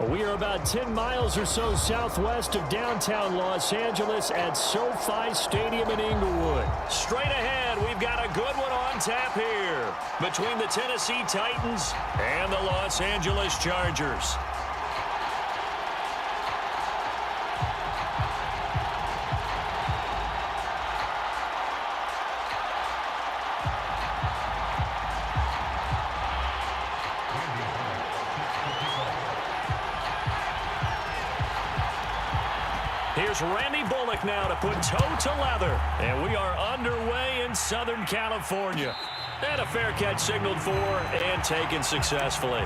We are about 10 miles or so southwest of downtown Los Angeles at SoFi Stadium in Inglewood. Straight ahead, we've got a good one on tap here between the Tennessee Titans and the Los Angeles Chargers. Here's Randy Bullock now to put toe to leather. And we are underway in Southern California. And a fair catch signaled for and taken successfully.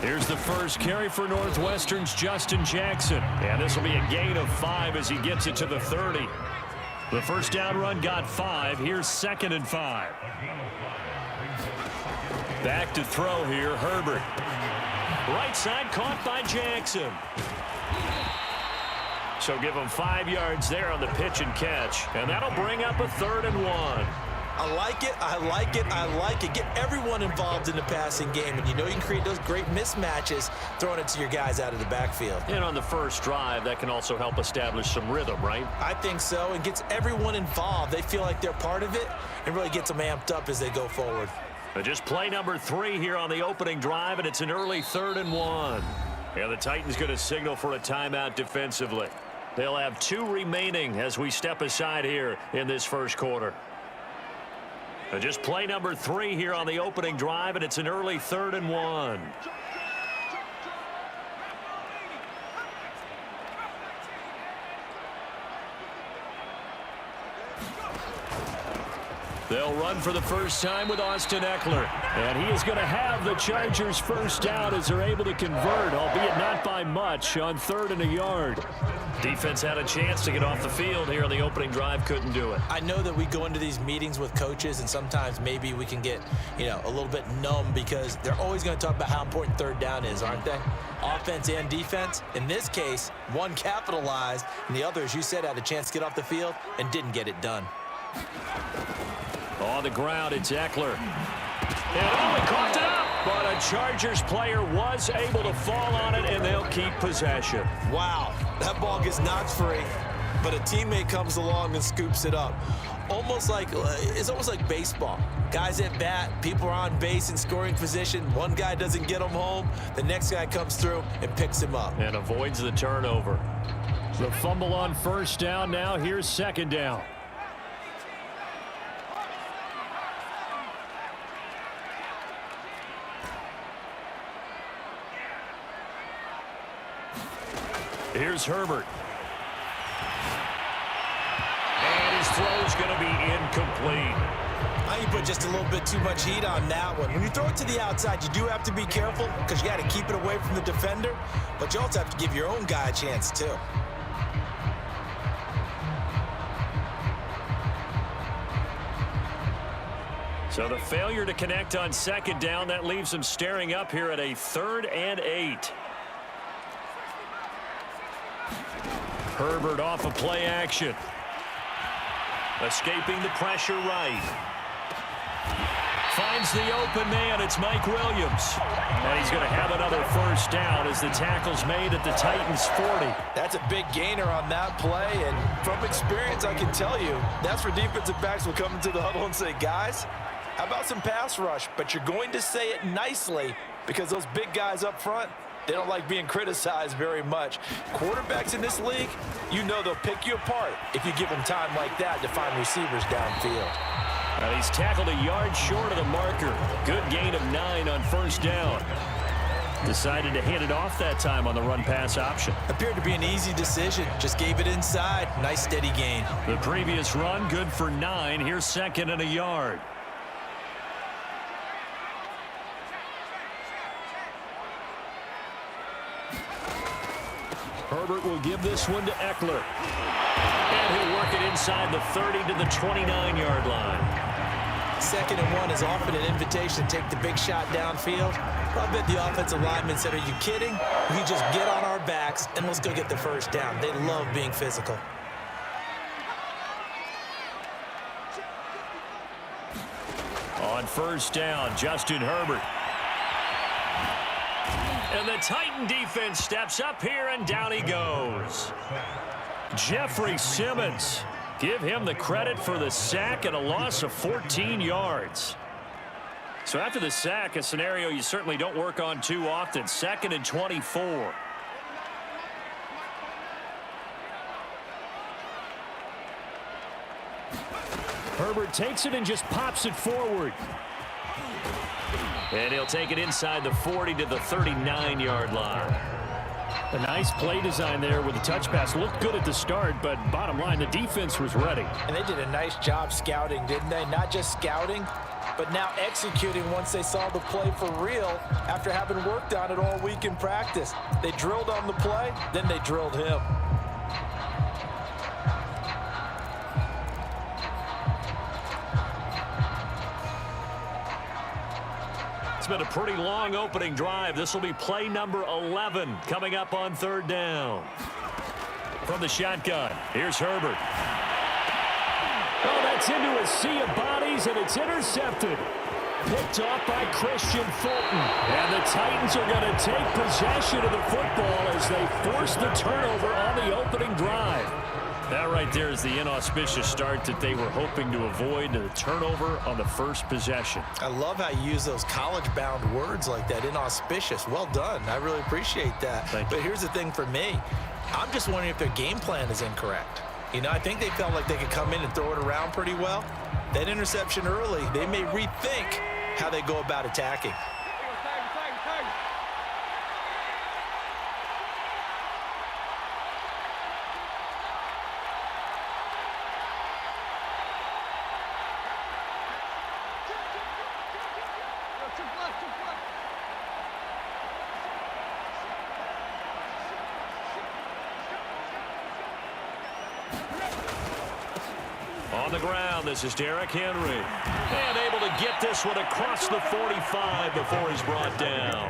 Here's the first carry for Northwestern's Justin Jackson. And this will be a gain of 5 as he gets it to the 30. The first down run got 5. Here's 2nd and 5. Back to throw here, Herbert. Right side caught by Jackson. So give him 5 yards there on the pitch and catch. And that'll bring up a 3rd and 1. I like it, I like it, I like it. Get everyone involved in the passing game, and you know you can create those great mismatches throwing it to your guys out of the backfield. And on the first drive, that can also help establish some rhythm, right? I think so, and gets everyone involved. They feel like they're part of it and really gets them amped up as they go forward. But just play number 3 here on the opening drive, and it's an early 3rd and 1. And the Titans going to signal for a timeout defensively. They'll have 2 remaining as we step aside here in this first quarter. Just play number 3 here on the opening drive, and it's an early 3rd and 1. They'll run for the first time with Austin Eckler. And he is going to have the Chargers first down as they're able to convert, albeit not by much, on 3rd and a yard. Defense had a chance to get off the field here on the opening drive, couldn't do it. I know that we go into these meetings with coaches, and sometimes maybe we can get, a little bit numb because they're always going to talk about how important 3rd down is, aren't they? Offense and defense. In this case, one capitalized, and the other, as you said, had a chance to get off the field and didn't get it done. On the ground, it's Eckler. And he caught it up, but a Chargers player was able to fall on it, and they'll keep possession. Wow, that ball gets knocked free, but a teammate comes along and scoops it up. It's almost like baseball. Guys at bat, people are on base in scoring position. One guy doesn't get him home. The next guy comes through and picks him up. And avoids the turnover. The fumble on first down now. Here's 2nd down. Here's Herbert. And his throw's going to be incomplete. I think you put just a little bit too much heat on that one. When you throw it to the outside, you do have to be careful because you got to keep it away from the defender, but you also have to give your own guy a chance too. So the failure to connect on 2nd down, that leaves them staring up here at a 3rd and 8. Herbert off of play action. Escaping the pressure right. Finds the open man. It's Mike Williams. And he's going to have another first down as the tackle's made at the Titans' 40. That's a big gainer on that play. And from experience, I can tell you, that's where defensive backs will come into the huddle and say, guys, how about some pass rush? But you're going to say it nicely because those big guys up front, they don't like being criticized very much. Quarterbacks in this league, they'll pick you apart if you give them time like that to find receivers downfield. And he's tackled a yard short of the marker. Good gain of 9 on first down. Decided to hand it off that time on the run-pass option. Appeared to be an easy decision. Just gave it inside. Nice steady gain. The previous run, good for 9. Here's 2nd and a yard. Herbert will give this one to Eckler. And he'll work it inside the 30 to the 29-yard line. 2nd and 1 is often an invitation to take the big shot downfield. I bet the offensive lineman said, are you kidding? We just get on our backs and let's go get the first down. They love being physical. On 1st down, Justin Herbert. And the Titan defense steps up here, and down he goes. Jeffrey Simmons. Give him the credit for the sack and a loss of 14 yards. So after the sack, a scenario you certainly don't work on too often. 2nd and 24. Herbert takes it and just pops it forward. And he'll take it inside the 40 to the 39-yard line. A nice play design there with the touch pass. Looked good at the start, but bottom line, the defense was ready. And they did a nice job scouting, didn't they? Not just scouting, but now executing once they saw the play for real after having worked on it all week in practice. They drilled on the play, then they drilled him. It's been a pretty long opening drive. This will be play number 11 coming up on 3rd down. From the shotgun, here's Herbert. Oh, that's into a sea of bodies, and it's intercepted. Picked off by Christian Fulton. And the Titans are going to take possession of the football as they force the turnover on the opening drive. That right there is the inauspicious start that they were hoping to avoid, the turnover on the first possession. I love how you use those college-bound words like that, inauspicious. Well done. I really appreciate that. But here's the thing for me. I'm just wondering if their game plan is incorrect. You know, I think they felt like they could come in and throw it around pretty well. That interception early, they may rethink how they go about attacking. On the ground, this is Derrick Henry. And able to get this one across the 45 before he's brought down.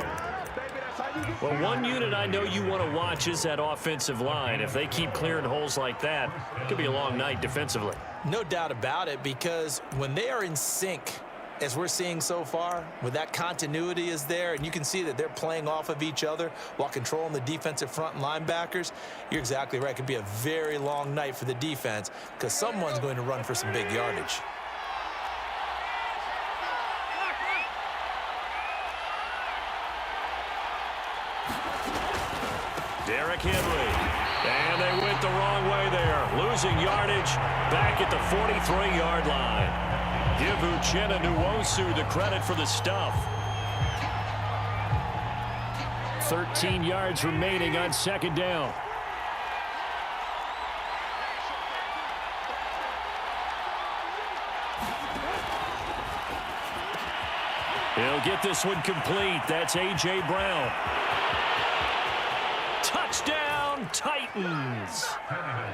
Well, one unit I know you want to watch is that offensive line. If they keep clearing holes like that, it could be a long night defensively. No doubt about it, because when they are in sync, as we're seeing so far, when that continuity is there, and you can see that they're playing off of each other while controlling the defensive front and linebackers, you're exactly right. It could be a very long night for the defense because someone's going to run for some big yardage. Derrick Henry. And they went the wrong way there. Losing yardage back at the 43-yard line. Give Uchenna Nwosu the credit for the stuff. 13 yards remaining on 2nd down. He'll get this one complete. That's A.J. Brown. Touchdown, Titans.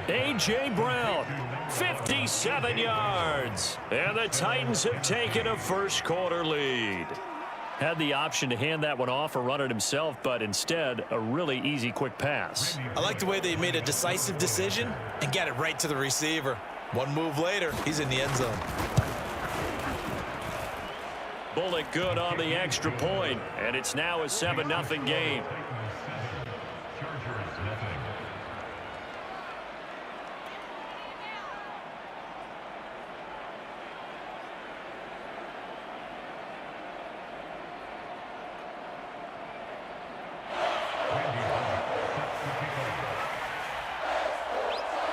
A.J. Brown, 57 yards. And the Titans have taken a first-quarter lead. Had the option to hand that one off or run it himself, but instead, a really easy, quick pass. I like the way they made a decisive decision and got it right to the receiver. One move later, he's in the end zone. Bullock good on the extra point, and it's now a 7-0 game.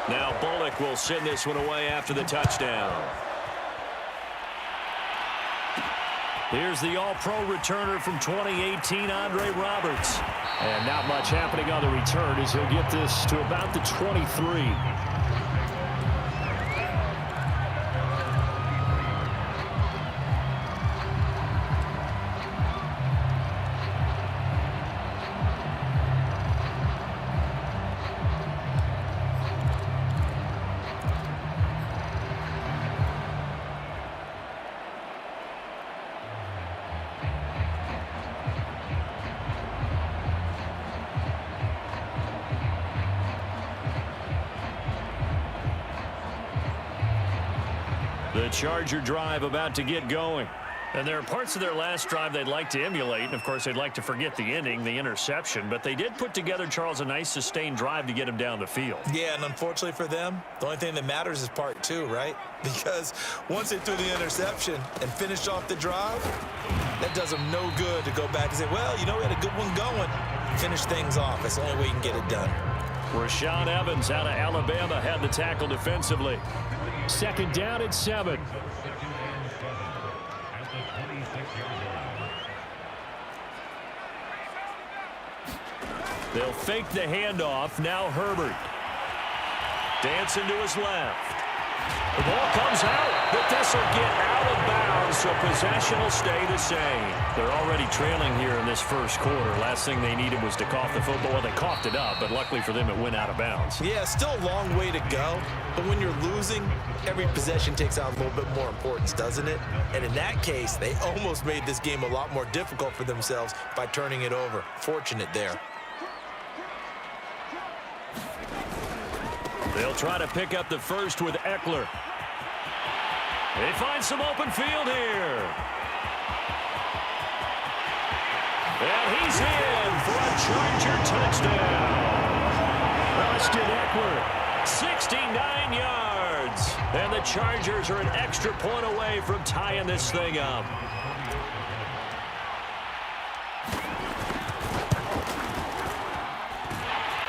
Now Bullock will send this one away after the touchdown. Here's the all-pro returner from 2018, Andre Roberts. And not much happening on the return as he'll get this to about the 23. The Charger drive about to get going. And there are parts of their last drive they'd like to emulate. And, of course, they'd like to forget the ending, the interception. But they did put together, Charles, a nice sustained drive to get him down the field. Yeah, and unfortunately for them, the only thing that matters is part two, right? Because once they threw the interception and finished off the drive, that does them no good to go back and say, well, you know, we had a good one going. Finish things off. That's the only way you can get it done. Rashaan Evans out of Alabama had the tackle defensively. Second down at 7. They'll fake the handoff. Now Herbert. Dancing to his left. The ball comes out, but this will get out of bounds, so possession will stay the same. They're already trailing here in this first quarter. Last thing they needed was to cough the football. Well, they coughed it up, but luckily for them, it went out of bounds. Yeah, still a long way to go, but when you're losing, every possession takes on a little bit more importance, doesn't it? And in that case, they almost made this game a lot more difficult for themselves by turning it over. Fortunate there. They'll try to pick up the first with Eckler. They find some open field here. And he's in for a Charger touchdown. Austin Eckler, 69 yards. And the Chargers are an extra point away from tying this thing up.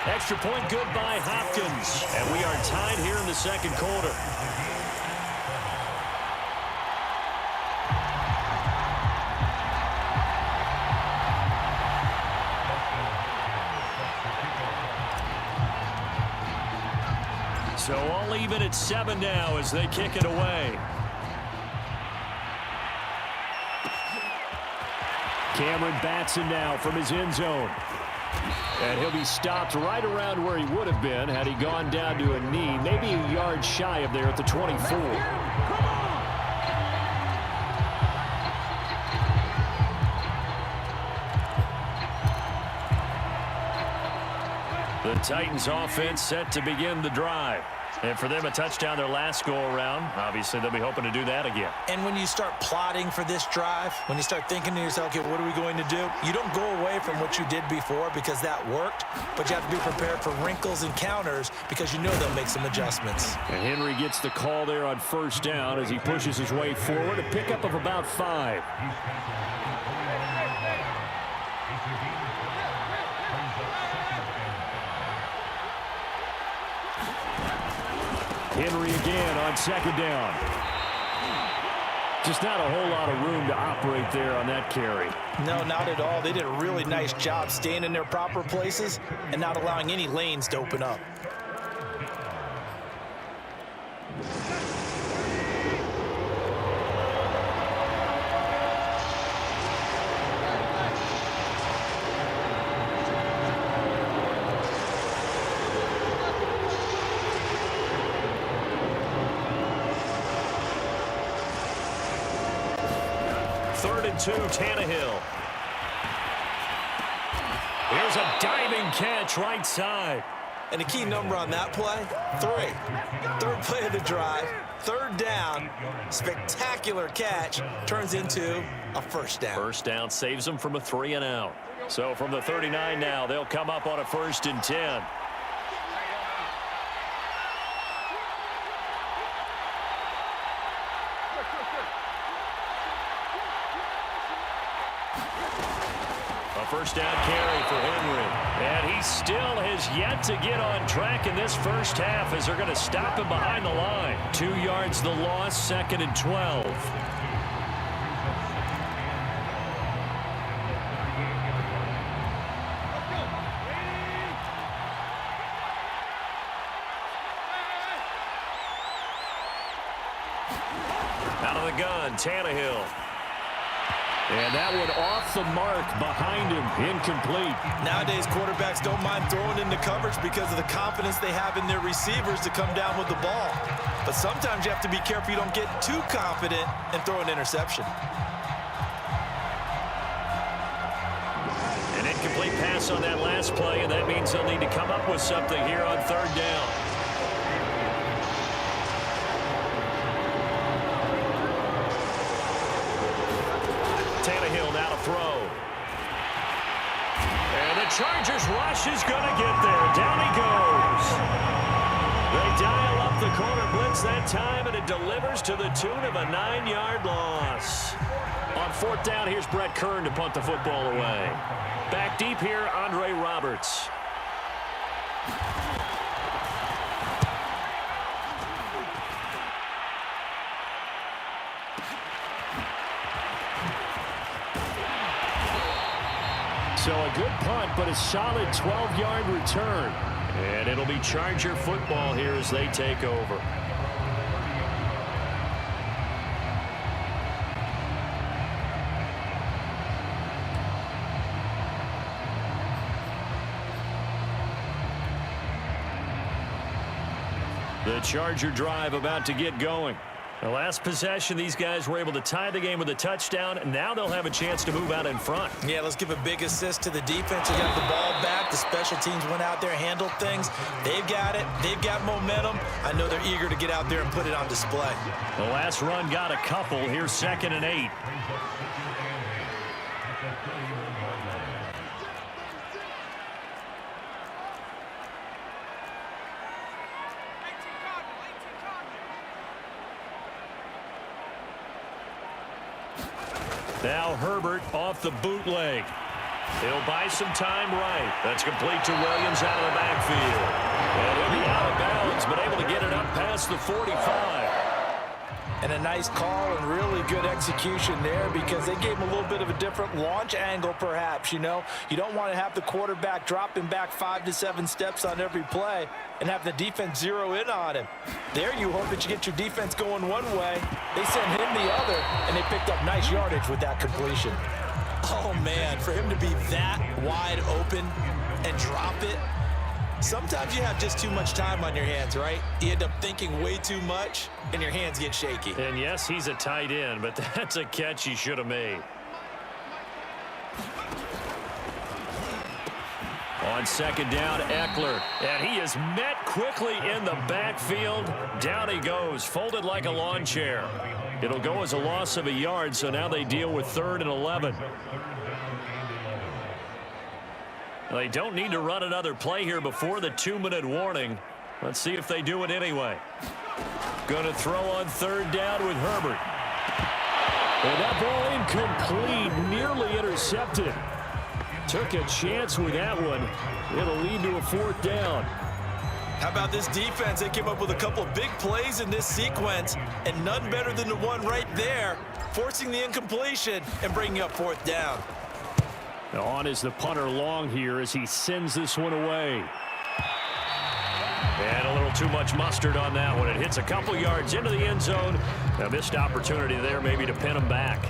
Extra point good by Hopkins. And we are tied here in the second quarter. So all even at 7 now as they kick it away. Cameron Batson now from his end zone. And he'll be stopped right around where he would have been had he gone down to a knee, maybe a yard shy of there at the 24. The Titans offense set to begin the drive. And for them, a touchdown their last go-around. Obviously, they'll be hoping to do that again. And when you start plotting for this drive, when you start thinking to yourself, okay, what are we going to do? You don't go away from what you did before because that worked, but you have to be prepared for wrinkles and counters because you know they'll make some adjustments. And Henry gets the call there on first down as he pushes his way forward, a pickup of about 5. Henry again on second down. Just not a whole lot of room to operate there on that carry. No, not at all. They did a really nice job staying in their proper places and not allowing any lanes to open up. To Tannehill. Here's a diving catch right side. And the key number on that play, 3. Third play of the drive, third down, spectacular catch, turns into a first down. First down saves them from a 3 and out. So from the 39 now, they'll come up on a 1st and 10. First down carry for Henry. And he still has yet to get on track in this first half as they're going to stop him behind the line. 2 yards the loss, 2nd and 12. Out of the gun, Tannehill. And that one off the mark behind him, incomplete. Nowadays, quarterbacks don't mind throwing into coverage because of the confidence they have in their receivers to come down with the ball. But sometimes you have to be careful you don't get too confident and throw an interception. An incomplete pass on that last play, and that means they'll need to come up with something here on 3rd down. Chargers rush is going to get there. Down he goes. They dial up the corner blitz that time, and it delivers to the tune of a 9-yard loss. On fourth down, here's Brett Kern to punt the football away. Back deep here, Andre Roberts. So a good punt, but a solid 12-yard return. And it'll be Charger football here as they take over. The Charger drive about to get going. The last possession, these guys were able to tie the game with a touchdown. Now they'll have a chance to move out in front. Yeah, let's give a big assist to the defense. They got the ball back. The special teams went out there, handled things. They've got it. They've got momentum. I know they're eager to get out there and put it on display. The last run got a couple. Here's 2nd and 8. Now Herbert off the bootleg. He'll buy some time right. That's complete to Williams out of the backfield. And he'll be out of bounds, but able to get it up past the 45. And a nice call and really good execution there because they gave him a little bit of a different launch angle perhaps, you know. You don't want to have the quarterback dropping back 5 to 7 steps on every play and have the defense zero in on him. There you hope that you get your defense going one way. They sent him the other, and they picked up nice yardage with that completion. Oh, man, for him to be that wide open and drop it, sometimes you have just too much time on your hands, right? You end up thinking way too much, and your hands get shaky. And yes, he's a tight end, but that's a catch he should have made. On 2nd down, Eckler. And he is met quickly in the backfield. Down he goes, folded like a lawn chair. It'll go as a loss of a yard, so now they deal with 3rd and 11. They don't need to run another play here before the 2-minute warning. Let's see if they do it anyway. Going to throw on 3rd down with Herbert. And that ball incomplete, nearly intercepted. Took a chance with that one. It'll lead to a 4th down. How about this defense? They came up with a couple of big plays in this sequence, and none better than the one right there, forcing the incompletion and bringing up 4th down. On is the punter long here as he sends this one away. And a little too much mustard on that one. It hits a couple yards into the end zone. A missed opportunity there maybe to pin him back.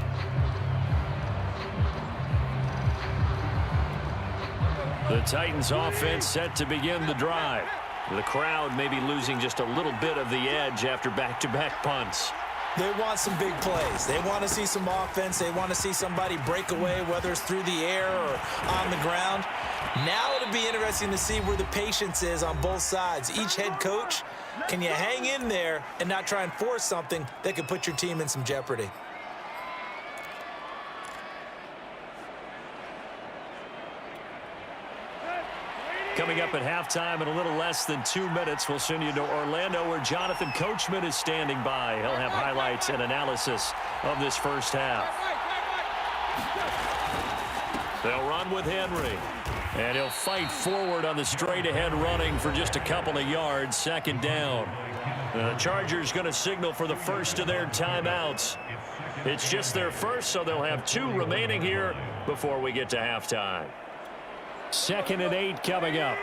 The Titans offense set to begin the drive. The crowd may be losing just a little bit of the edge after back-to-back punts. They want some big plays. They want to see some offense. They want to see somebody break away, whether it's through the air or on the ground. Now it'll be interesting to see where the patience is on both sides. Each head coach, can you hang in there and not try and force something that could put your team in some jeopardy? Coming up at halftime in a little less than 2 minutes, we'll send you to Orlando where Jonathan Coachman is standing by. He'll have highlights and analysis of this first half. They'll run with Henry. And he'll fight forward on the straight-ahead running for just a couple of yards. 2nd down. The Chargers going to signal for the first of their timeouts. It's just their first, so they'll have 2 remaining here before we get to halftime. 2nd and 8 coming up.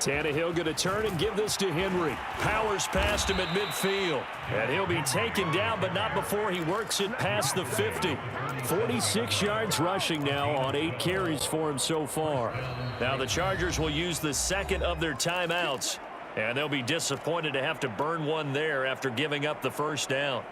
Tannehill going to turn and give this to Henry. Powers past him at midfield. And he'll be taken down, but not before he works it past the 50. 46 yards rushing now on 8 carries for him so far. Now the Chargers will use the second of their timeouts. And they'll be disappointed to have to burn one there after giving up the first down.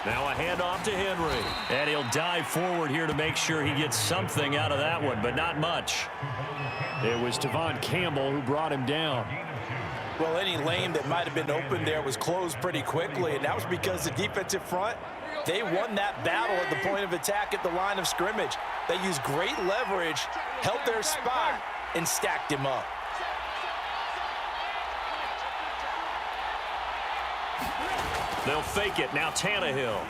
Now a handoff to Henry. And he'll dive forward here to make sure he gets something out of that one, but not much. It was Devon Campbell who brought him down. Well, any lane that might have been open there was closed pretty quickly, and that was because the defensive front, they won that battle at the point of attack at the line of scrimmage. They used great leverage, held their spot, and stacked him up. They'll fake it. Now Tannehill.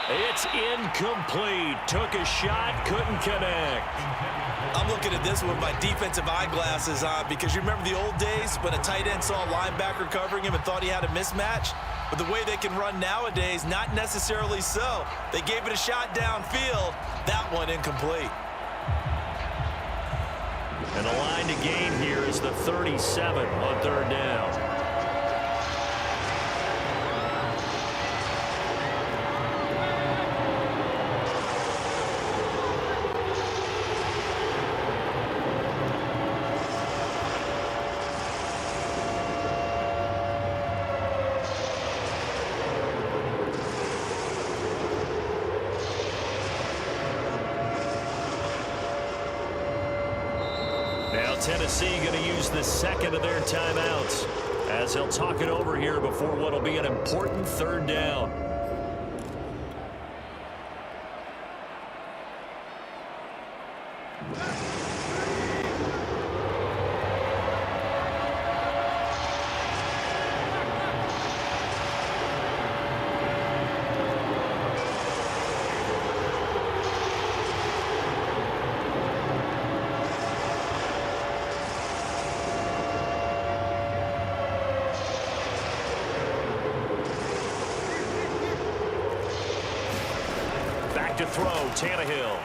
It's incomplete. Took a shot, couldn't connect. I'm looking at this with my defensive eyeglasses on because you remember the old days when a tight end saw a linebacker covering him and thought he had a mismatch? But the way they can run nowadays, not necessarily so. They gave it a shot downfield. That one incomplete. And the line to gain here is the 37 on third down. Tennessee going to use the second of their timeouts as they'll talk it over here before what will be an important third down. To throw, Tannehill.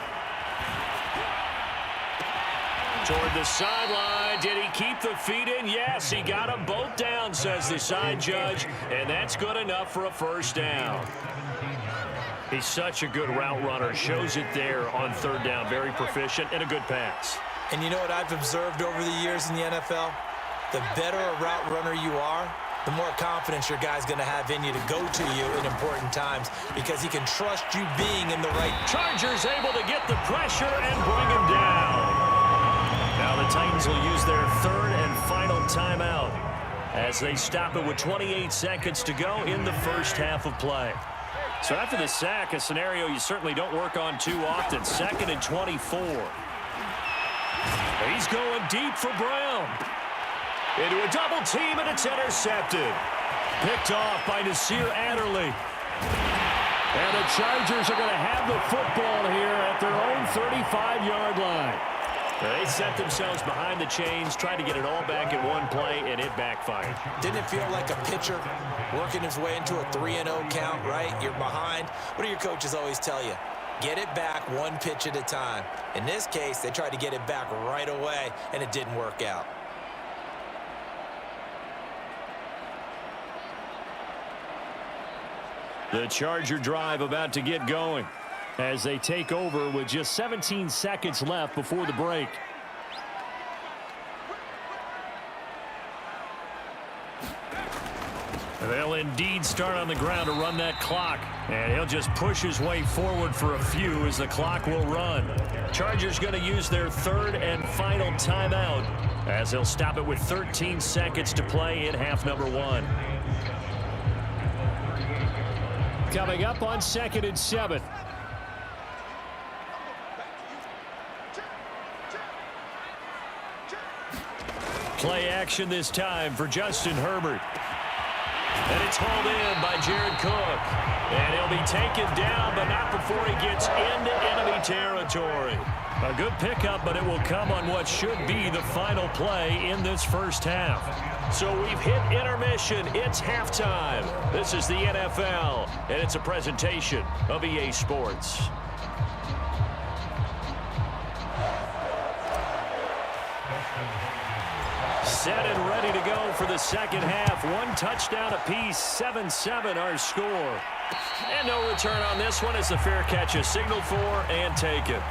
Toward the sideline. Did he keep the feet in? Yes, he got them both down, says the side judge, and that's good enough for a first down. He's such a good route runner. Shows it there on third down. Very proficient and a good pass. And you know what I've observed over the years in the NFL? The better a route runner you are, the more confidence your guy's going to have in you to go to you in important times because he can trust you being in the right. Chargers able to get the pressure and bring him down. Now the Titans will use their third and final timeout as they stop it with 28 seconds to go in the first half of play. So after the sack, a scenario you certainly don't work on too often. 2nd and 24. He's going deep for Brown. Into a double team, and it's intercepted. Picked off by Nasir Adderley. And the Chargers are going to have the football here at their own 35-yard line. They set themselves behind the chains, tried to get it all back in one play, and it backfired. Didn't it feel like a pitcher working his way into a 3-0 count, right? You're behind. What do your coaches always tell you? Get it back one pitch at a time. In this case, they tried to get it back right away, and it didn't work out. The Charger drive about to get going as they take over with just 17 seconds left before the break. They'll indeed start on the ground to run that clock, and he'll just push his way forward for a few as the clock will run. Chargers going to use their third and final timeout as they'll stop it with 13 seconds to play in half number 1. Coming up on 2nd and 7. Play action this time for Justin Herbert. And it's hauled in by Jared Cook. And he'll be taken down, but not before he gets into enemy territory. A good pickup, but it will come on what should be the final play in this first half. So we've hit intermission. It's halftime. This is the NFL, and it's a presentation of EA Sports. Set and ready to go for the second half. One touchdown apiece, 7-7 our score. And no return on this one as the fair catch is signaled for and taken.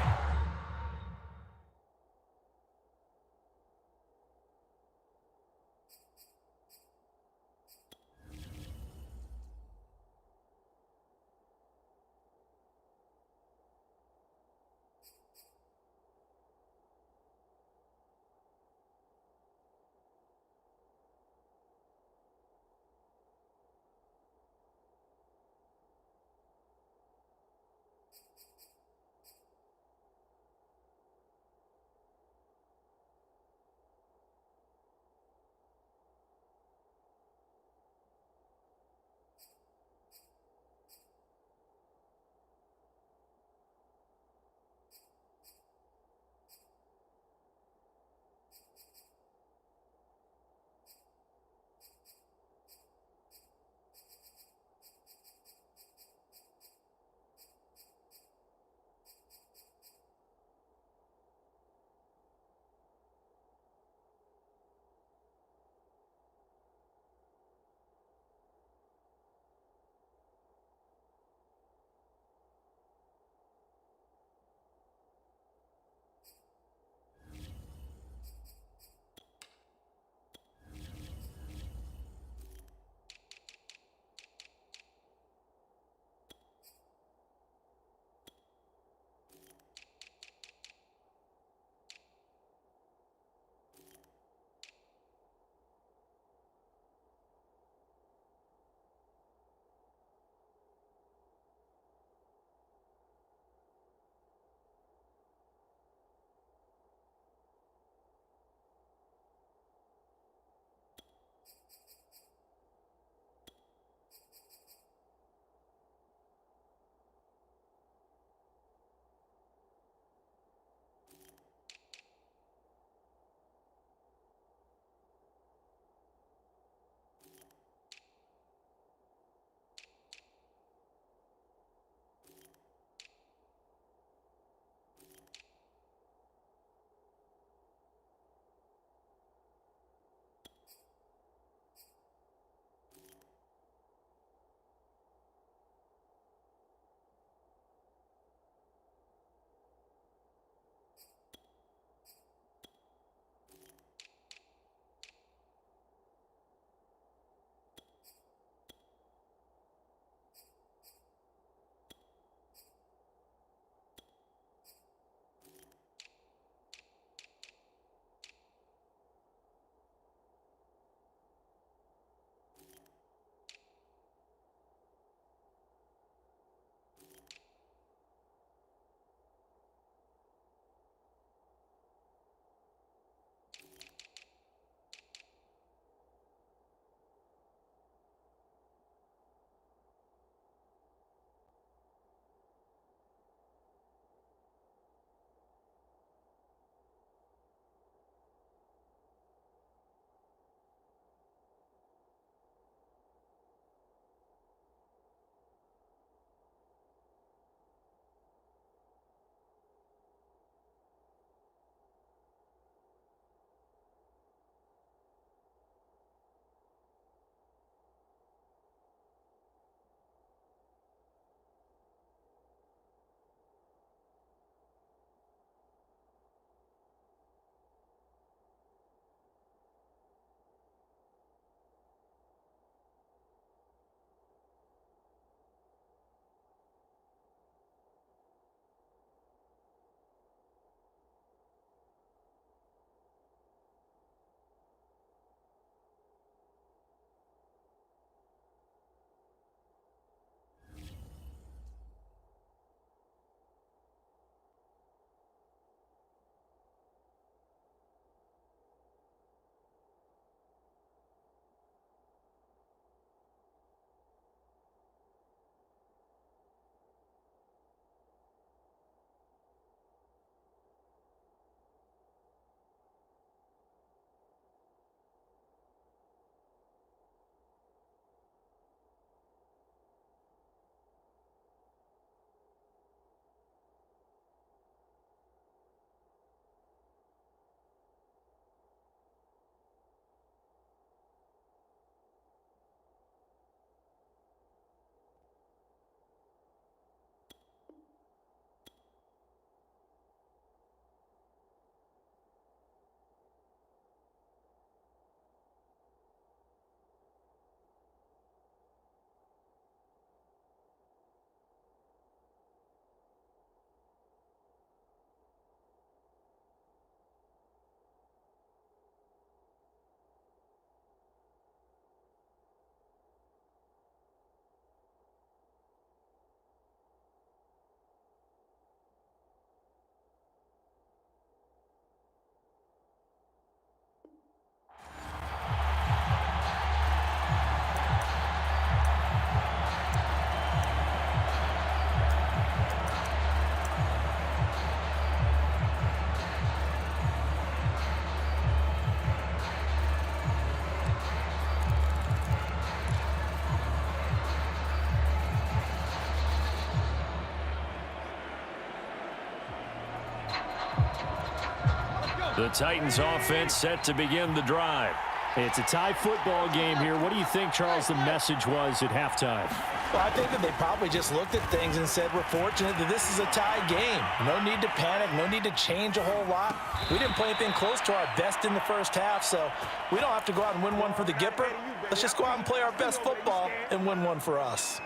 The Titans offense set to begin the drive. It's a tie football game here. What do you think, Charles, the message was at halftime? Well, I think that they probably just looked at things and said, we're fortunate that this is a tie game. No need to panic, no need to change a whole lot. We didn't play anything close to our best in the first half, so we don't have to go out and win one for the Gipper. Let's just go out and play our best football and win one for us.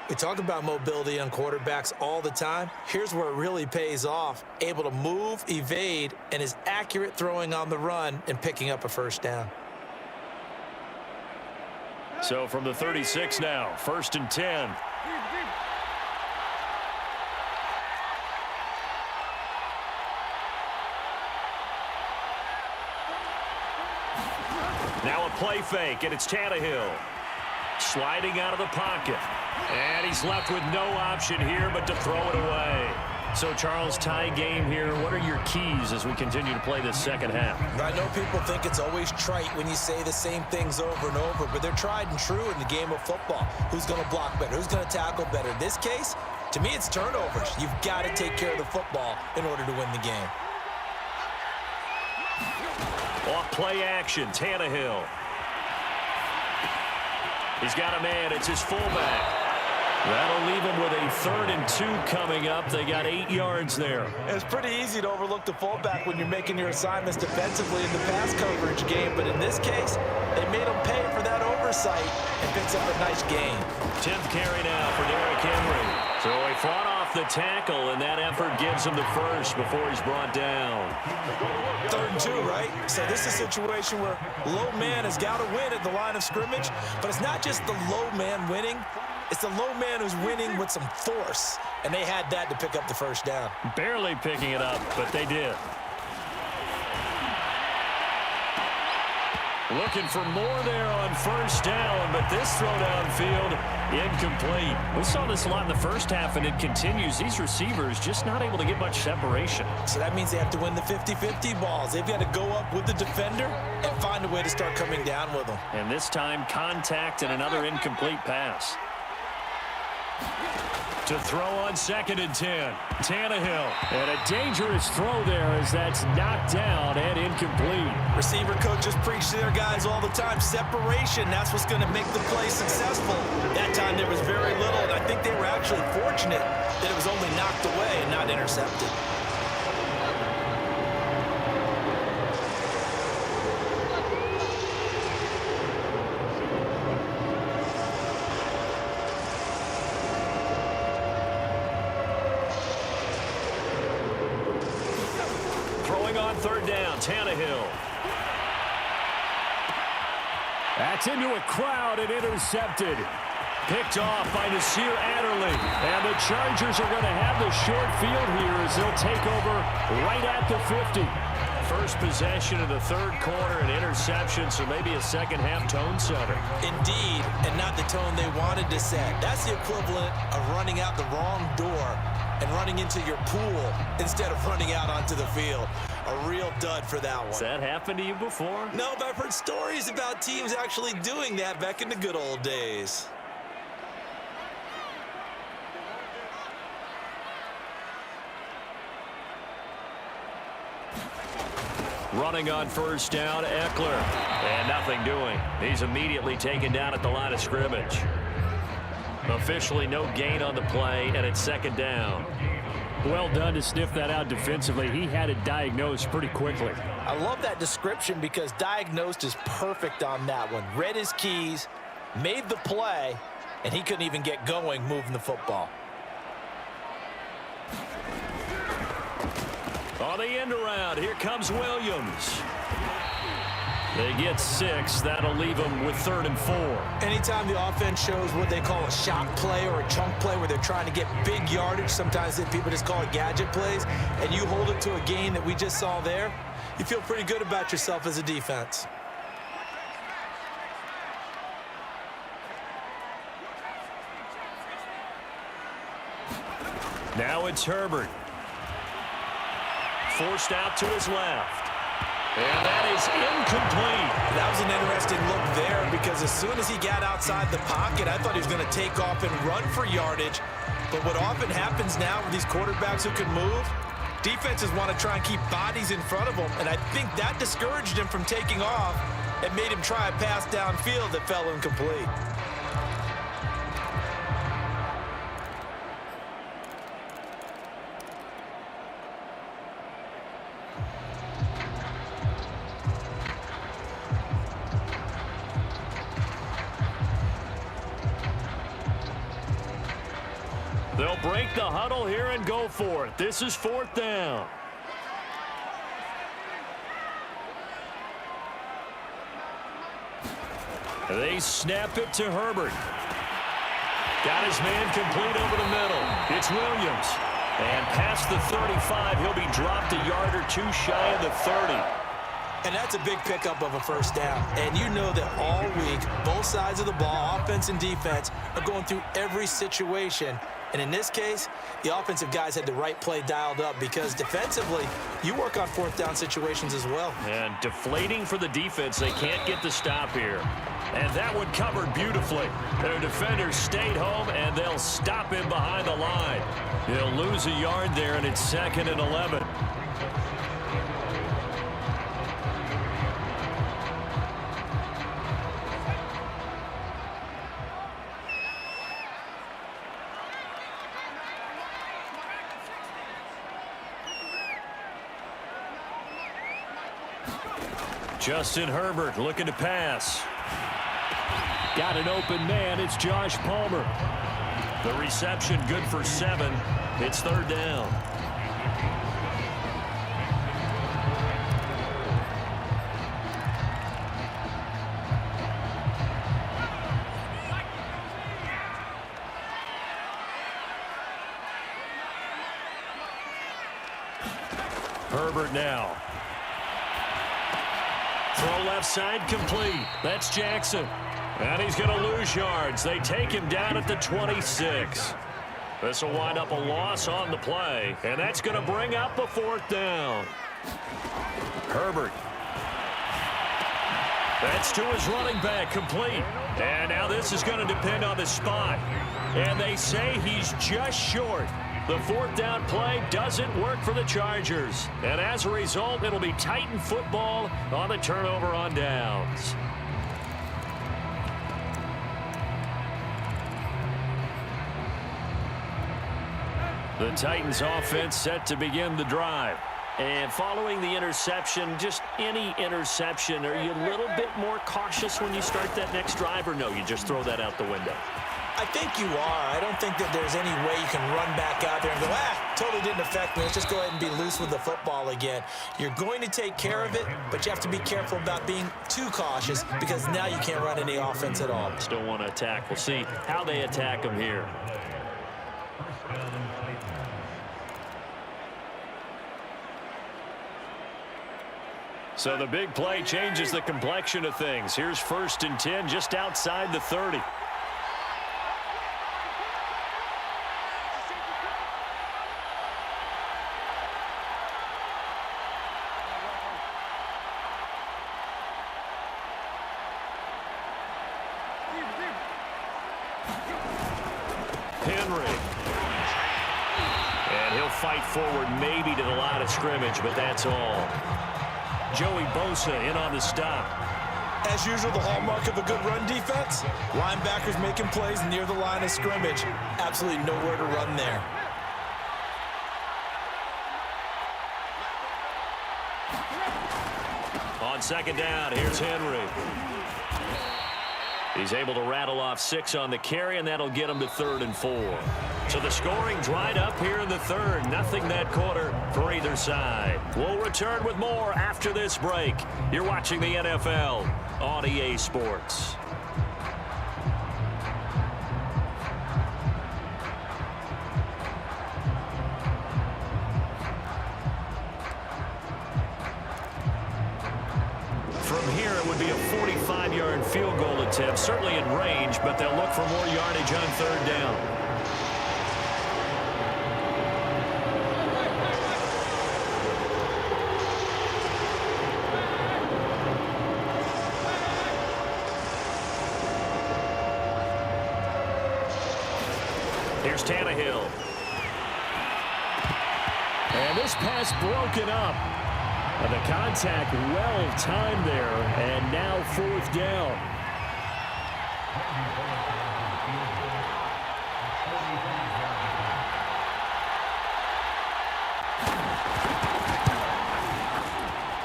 We talk about mobility on quarterbacks all the time. Here's where it really pays off. Able to move, evade, and is accurate throwing on the run and picking up a first down. So from the 36 now, 1st and 10. Now a play fake, and it's Tannehill. Sliding out of the pocket. And he's left with no option here but to throw it away. So, Charles, tie game here. What are your keys as we continue to play this second half? I know people think it's always trite when you say the same things over and over, but they're tried and true in the game of football. Who's going to block better? Who's going to tackle better? In this case, to me, it's turnovers. You've got to take care of the football in order to win the game. Off play action, Tannehill. He's got a man. It's his fullback. That'll leave him with a 3rd and 2 coming up. They got 8 yards there. It's pretty easy to overlook the fullback when you're making your assignments defensively in the pass coverage game, but in this case, they made him pay for that oversight and picks up a nice gain. 10th carry now for Derrick Henry. So he fought off the tackle, and that effort gives him the first before he's brought down. 3rd and 2, right? So this is a situation where low man has got to win at the line of scrimmage, but it's not just the low man winning. It's the low man who's winning with some force, and they had that to pick up the first down. Barely picking it up, but they did. Looking for more there on 1st down, but this throw downfield incomplete. We saw this a lot in the first half, and it continues. These receivers just not able to get much separation. So that means they have to win the 50-50 balls. They've got to go up with the defender and find a way to start coming down with them. And this time, contact and another incomplete pass. To throw on 2nd and 10. Tannehill. And a dangerous throw there as that's knocked down and incomplete. Receiver coaches preach to their guys all the time. Separation, that's what's going to make the play successful. That time there was very little, and I think they were actually fortunate that it was only knocked away and not intercepted. On 3rd down, Tannehill. That's into a crowd and intercepted. Picked off by Nasir Adderley. And the Chargers are going to have the short field here as they'll take over right at the 50. First possession of the 3rd quarter, an interception, so maybe a second half tone setter. Indeed, and not the tone they wanted to set. That's the equivalent of running out the wrong door and running into your pool instead of running out onto the field. A real dud for that one. Has that happened to you before? No, but I've heard stories about teams actually doing that back in the good old days. Running on 1st down, Eckler. And nothing doing. He's immediately taken down at the line of scrimmage. Officially no gain on the play, and it's 2nd down. Well done to sniff that out defensively. He had it diagnosed pretty quickly. I love that description because diagnosed is perfect on that one. Read his keys, made the play, and he couldn't even get going moving the football. On the end around, here comes Williams. They get 6. That'll leave them with 3rd and 4. Anytime the offense shows what they call a shot play or a chunk play where they're trying to get big yardage, sometimes people just call it gadget plays, and you hold it to a gain that we just saw there, you feel pretty good about yourself as a defense. Now it's Herbert. Forced out to his left. And that is incomplete. That was an interesting look there because as soon as he got outside the pocket, I thought he was going to take off and run for yardage. But what often happens now with these quarterbacks who can move, Defenses want to try and keep bodies in front of them, and I think that discouraged him from taking off and made him try a pass downfield that fell incomplete. They'll break the huddle here and go for it. This is 4th down. They snap it to Herbert. Got his man complete over the middle. It's Williams. And past the 35, he'll be dropped a yard or two shy of the 30. And that's a big pickup of a first down. And you know that all week, both sides of the ball, offense and defense, are going through every situation. And in this case, the offensive guys had the right play dialed up because defensively, you work on 4th down situations as well. And deflating for the defense. They can't get the stop here. And that one covered beautifully. Their defenders stayed home, and they'll stop him behind the line. He'll lose a yard there, and it's 2nd and 11. Justin Herbert looking to pass. Got an open man. It's Josh Palmer. The reception good for 7. It's 3rd down. Herbert now. Throw left side complete. That's Jackson. And he's going to lose yards. They take him down at the 26. This will wind up a loss on the play. And that's going to bring up a 4th down. Herbert. That's to his running back, complete. And now this is going to depend on the spot. And they say he's just short. The 4th down play doesn't work for the Chargers. And as a result, it'll be Titan football on the turnover on downs. The Titans offense set to begin the drive. And following the interception, just any interception, are you a little bit more cautious when you start that next drive, or no, you just throw that out the window? I think you are. I don't think that there's any way you can run back out there and go, totally didn't affect me. Let's just go ahead and be loose with the football again. You're going to take care of it, but you have to be careful about being too cautious because now you can't run any offense at all. Still want to attack. We'll see how they attack them here. So the big play changes the complexion of things. Here's 1st and 10 just outside the 30. Henry. And he'll fight forward maybe to the line of scrimmage, but that's all. Joey Bosa in on the stop. As usual, the hallmark of a good run defense, linebackers making plays near the line of scrimmage. Absolutely nowhere to run there. On 2nd down, here's Henry. He's able to rattle off 6 on the carry, and that'll get him to 3rd and 4. So the scoring dried up here in the 3rd. Nothing that quarter for either side. We'll return with more after this break. You're watching the NFL on EA Sports. From here, it would be a 45-yard field goal attempt, certainly in range, but they'll look for more yardage on 3rd down. Here's Tannehill. And this pass broken up. And the contact well timed there, and now 4th down.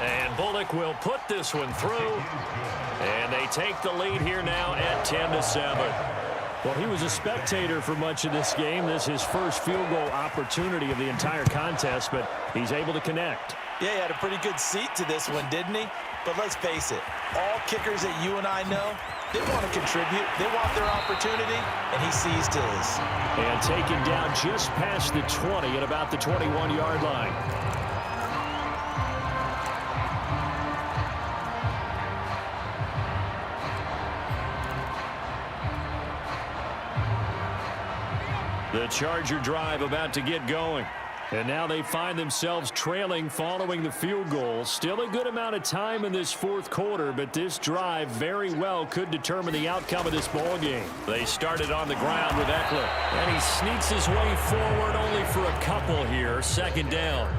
And Bullock will put this one through. And they take the lead here now at 10-7. Well, he was a spectator for much of this game. This is his first field goal opportunity of the entire contest, but he's able to connect. Yeah, he had a pretty good seat to this one, didn't he? But let's face it, all kickers that you and I know, they want to contribute. They want their opportunity, and he seized his. And taken down just past the 20 at about the 21-yard line. The Charger drive about to get going. And now they find themselves trailing following the field goal. Still a good amount of time in this 4th quarter, but this drive very well could determine the outcome of this ball game. They started on the ground with Eckler. And he sneaks his way forward only for a couple here. 2nd down.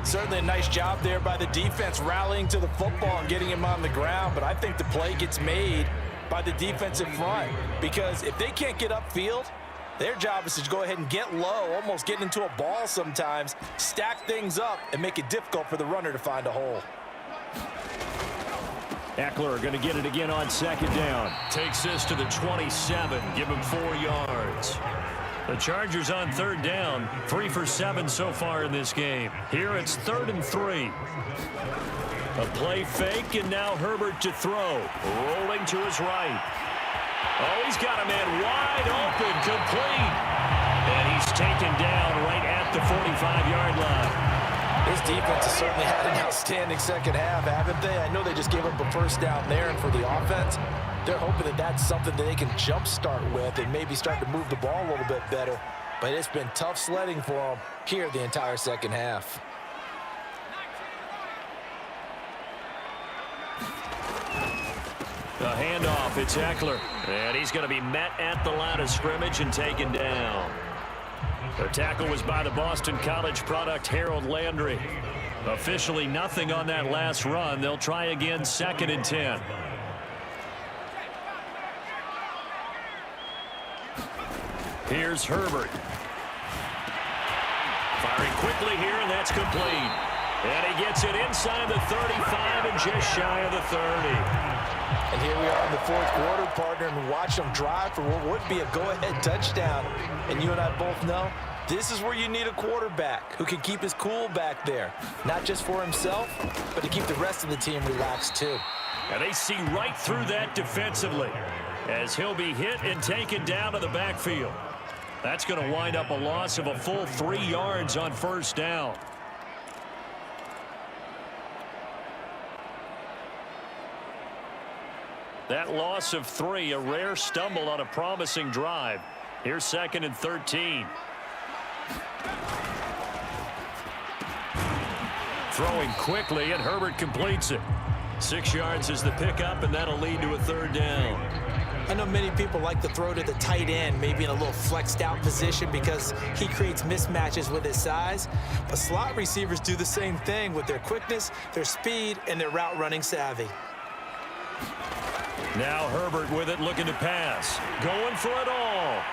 Certainly a nice job there by the defense rallying to the football and getting him on the ground, but I think the play gets made by the defensive front because if they can't get upfield, their job is to go ahead and get low, almost get into a ball sometimes, stack things up, and make it difficult for the runner to find a hole. Eckler going to get it again on 2nd down. Takes this to the 27. Give him 4 yards. The Chargers on 3rd down. 3 for 7 so far in this game. Here it's 3rd and 3. A play fake, and now Herbert to throw. Rolling to his right. Oh, he's got a man wide open, complete. And he's taken down right at the 45-yard line. This defense has certainly had an outstanding second half, haven't they? I know they just gave up a 1st down there, and for the offense, they're hoping that that's something that they can jumpstart with and maybe start to move the ball a little bit better. But it's been tough sledding for them here the entire second half. The handoff, it's Eckler. And he's going to be met at the line of scrimmage and taken down. The tackle was by the Boston College product, Harold Landry. Officially nothing on that last run. They'll try again, 2nd and 10. Here's Herbert. Firing quickly here, and that's complete. And he gets it inside the 35 and just shy of the 30. And here we are in the 4th quarter, partner, and watch them drive for what would be a go-ahead touchdown. And you and I both know this is where you need a quarterback who can keep his cool back there. Not just for himself, but to keep the rest of the team relaxed too. And they see right through that defensively as he'll be hit and taken down to the backfield. That's going to wind up a loss of a full 3 yards on 1st down. That loss of 3, a rare stumble on a promising drive. Here's 2nd and 13. Throwing quickly, and Herbert completes it. 6 yards is the pickup, and that'll lead to a 3rd down. I know many people like to throw to the tight end, maybe in a little flexed out position because he creates mismatches with his size. But slot receivers do the same thing with their quickness, their speed, and their route running savvy. Now Herbert with it, looking to pass. Going for it all.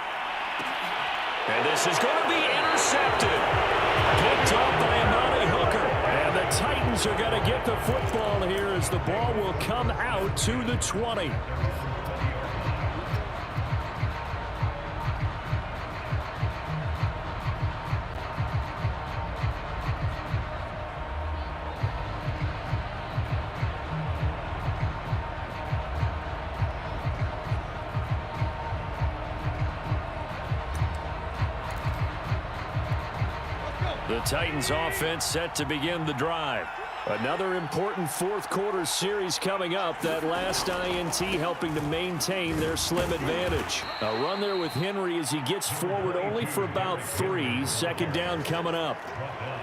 And this is going to be intercepted. Picked up by Amani Hooker. And the Titans are going to get the football here as the ball will come out to the 20. The Titans offense set to begin the drive. Another important fourth-quarter series coming up. That last INT helping to maintain their slim advantage. A run there with Henry as he gets forward only for about 3. Second down coming up.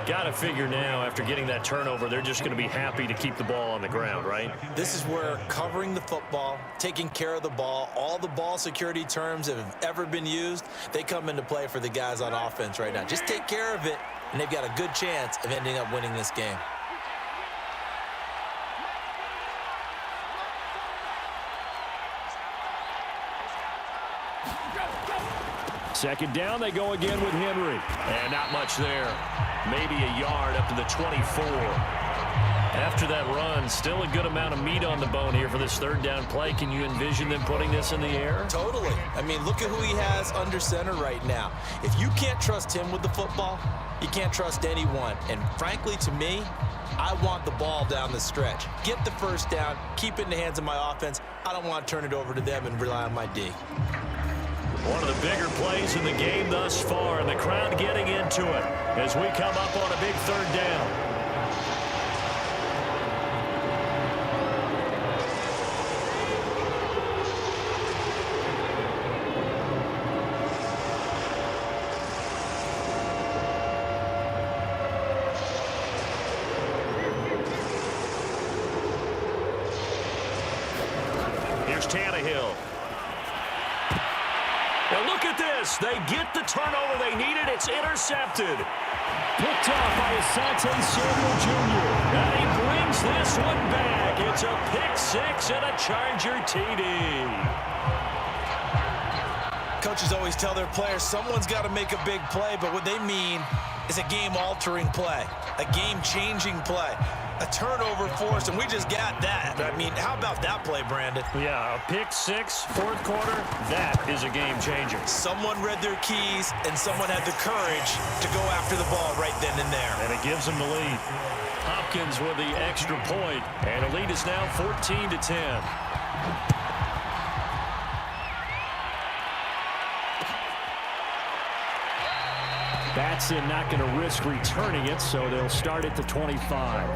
Got to figure now, after getting that turnover, they're just going to be happy to keep the ball on the ground, right? This is where covering the football, taking care of the ball, all the ball security terms that have ever been used, they come into play for the guys on offense right now. Just take care of it, and they've got a good chance of ending up winning this game. Second down, they go again with Henry. And not much there. Maybe a yard up to the 24. After that run, still a good amount of meat on the bone here for this third down play. Can you envision them putting this in the air? Totally. I mean, look at who he has under center right now. If you can't trust him with the football, you can't trust anyone. And frankly, to me, I want the ball down the stretch. Get the first down, keep it in the hands of my offense. I don't want to turn it over to them and rely on my D. One of the bigger plays in the game thus far, and the crowd getting into it as we come up on a big third down. Here's Tannehill. Now look at this. They get the turnover they needed. It's intercepted. Picked off by Asante Samuel Jr. And he brings this one back. It's a pick six and a Charger TD. Coaches always tell their players someone's got to make a big play, but what they mean is a game-altering play, a game-changing play, a turnover force, and we just got that. I mean, how about that play, Brandon? Yeah, a pick six, fourth quarter, that is a game changer. Someone read their keys, and someone had the courage to go after the ball right then and there. And it gives them the lead. Hopkins with the extra point, and the lead is now 14-10. Batson not going to risk returning it, so they'll start at the 25.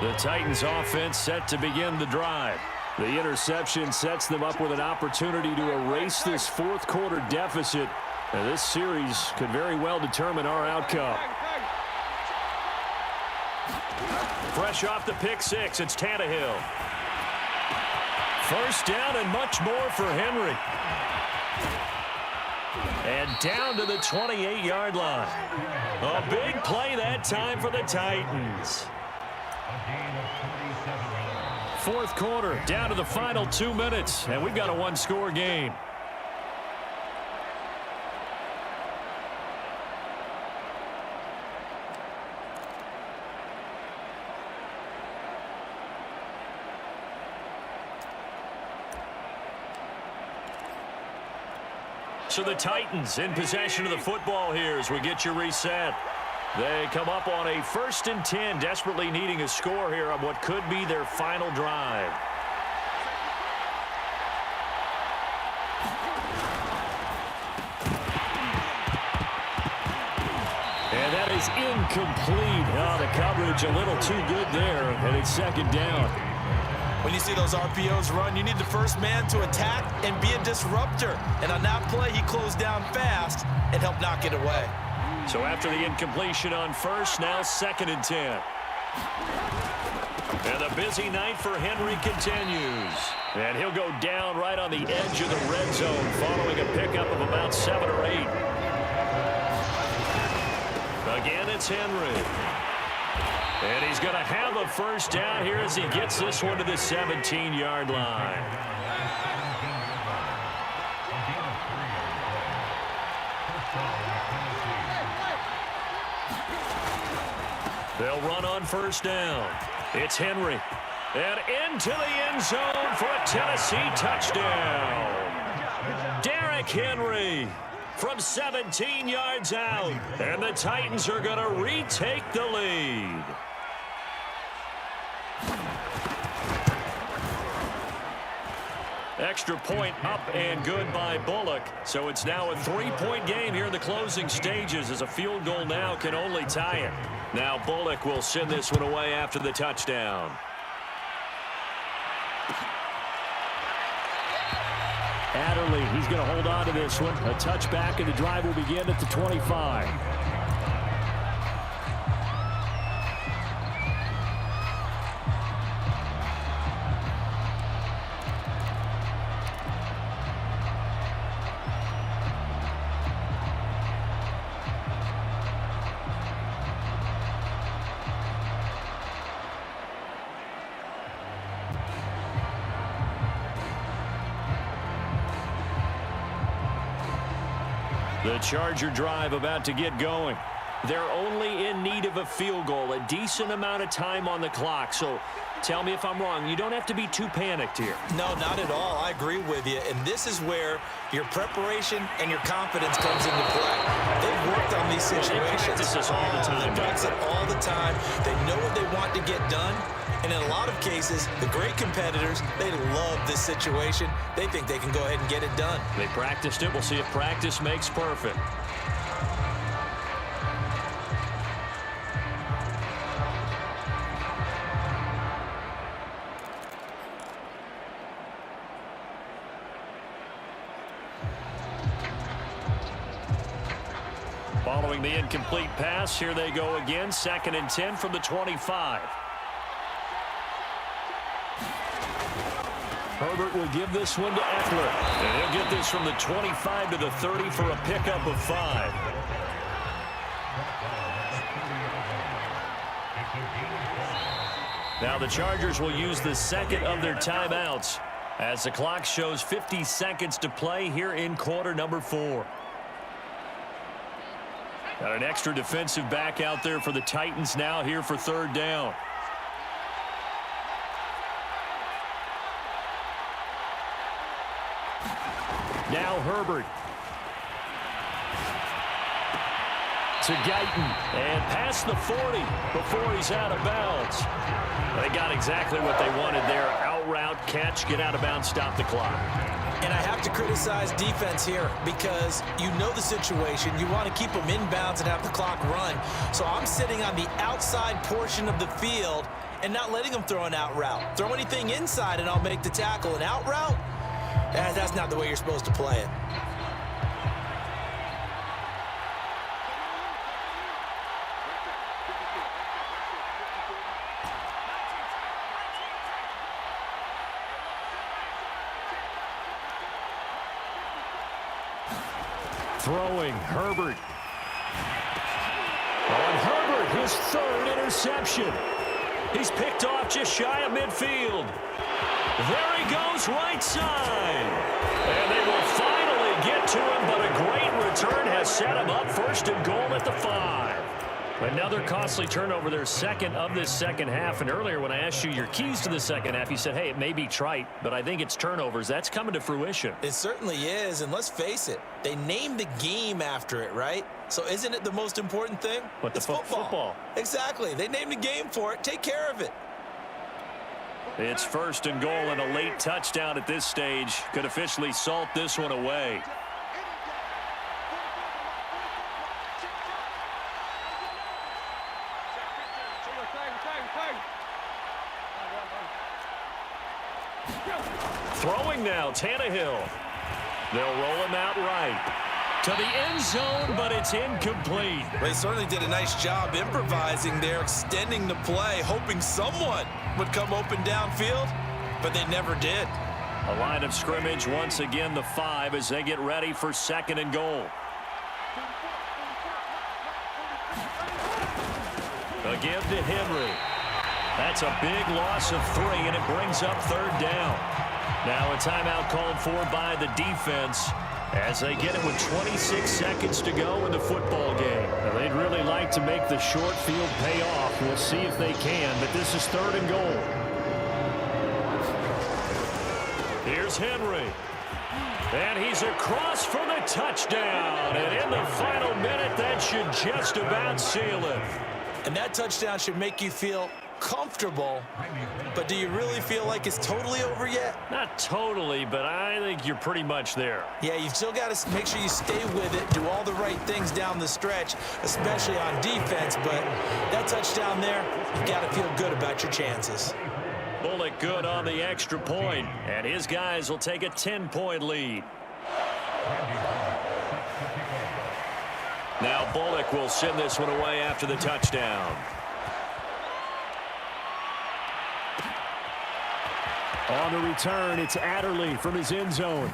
The Titans offense set to begin the drive. The interception sets them up with an opportunity to erase this fourth quarter deficit. Now, this series could very well determine our outcome. Fresh off the pick six, it's Tannehill. First down and much more for Henry. And down to the 28-yard line. A big play that time for the Titans. Fourth quarter, down to the final 2 minutes, and we've got a one-score game. So the Titans in possession of the football here as we get you reset. They come up on a 1st and 10, desperately needing a score here on what could be their final drive. And that is incomplete. Oh, the coverage a little too good there, and it's second down. When you see those RPOs run, you need the first man to attack and be a disruptor. And on that play, he closed down fast and helped knock it away. So after the incompletion on first, now 2nd and 10. And the busy night for Henry continues. And he'll go down right on the edge of the red zone following a pickup of about 7 or 8. Again, it's Henry. And he's going to have a first down here as he gets this one to the 17-yard line. They'll run on first down. It's Henry. And into the end zone for a Tennessee touchdown. Derrick Henry from 17 yards out. And the Titans are going to retake the lead. Extra point up and good by Bullock. So it's now a 3-point game here in the closing stages, as a field goal now can only tie it. Now Bullock will send this one away after the touchdown. Adderley, he's going to hold on to this one. A touchback, and the drive will begin at the 25. The Charger drive about to get going. They're only in need of a field goal, a decent amount of time on the clock. So tell me if I'm wrong. You don't have to be too panicked here. No, not at all. I agree with you. And this is where your preparation and your confidence comes into play. They've worked on these situations. They practice this all the time. They practice it all the time. They know what they want to get done. And in a lot of cases, the great competitors, they love this situation. They think they can go ahead and get it done. They practiced it. We'll see if practice makes perfect. Following the incomplete pass, here they go again. 2nd and 10 from the 25. Herbert will give this one to Eckler. And he'll get this from the 25 to the 30 for a pickup of 5. Now the Chargers will use the second of their timeouts as the clock shows 50 seconds to play here in quarter number 4. Got an extra defensive back out there for the Titans now here for 3rd down. Now Herbert. To Guyton. And past the 40 before he's out of bounds. They got exactly what they wanted there. Out route, catch, get out of bounds, stop the clock. And I have to criticize defense here because you know the situation. You want to keep them in bounds and have the clock run. So I'm sitting on the outside portion of the field and not letting them throw an out route. Throw anything inside and I'll make the tackle. An out route? That's not the way you're supposed to play it. Throwing, Herbert. On Herbert, his 3rd interception. He's picked off just shy of midfield. There he goes, right side. And they will finally get to him, but a great return has set him up. 1st and goal at the 5. Another costly turnover, their 2nd of this second half. And earlier when I asked you your keys to the second half, you said, hey, it may be trite, but I think it's turnovers. That's coming to fruition. It certainly is, and let's face it, they named the game after it, right? So isn't it the most important thing? But it's football. Exactly. They named the game for it. Take care of it. It's 1st and goal, and a late touchdown at this stage could officially salt this one away. Throwing now, Tannehill. They'll roll him out right to the end zone, but it's incomplete. They certainly did a nice job improvising there, extending the play, hoping someone would come open downfield, but they never did. A line of scrimmage once again, the 5, as they get ready for 2nd and goal. Again to Henry. That's a big loss of 3, and it brings up 3rd down. Now a timeout called for by the defense as they get it with 26 seconds to go in the football game. Now, they'd really like to make the short field pay off. We'll see if they can, but this is 3rd and goal. Here's Henry. And he's across for the touchdown. And in the final minute, that should just about seal it. And that touchdown should make you feel comfortable, but do you really feel like it's totally over yet? Not totally, but I think you're pretty much there. Yeah, you've still got to make sure you stay with it, do all the right things down the stretch, especially on defense, but that touchdown there, you've got to feel good about your chances. Bullock good on the extra point, and his guys will take a 10-point lead. Now Bullock will send this one away after the touchdown. On the return, it's Adderley from his end zone.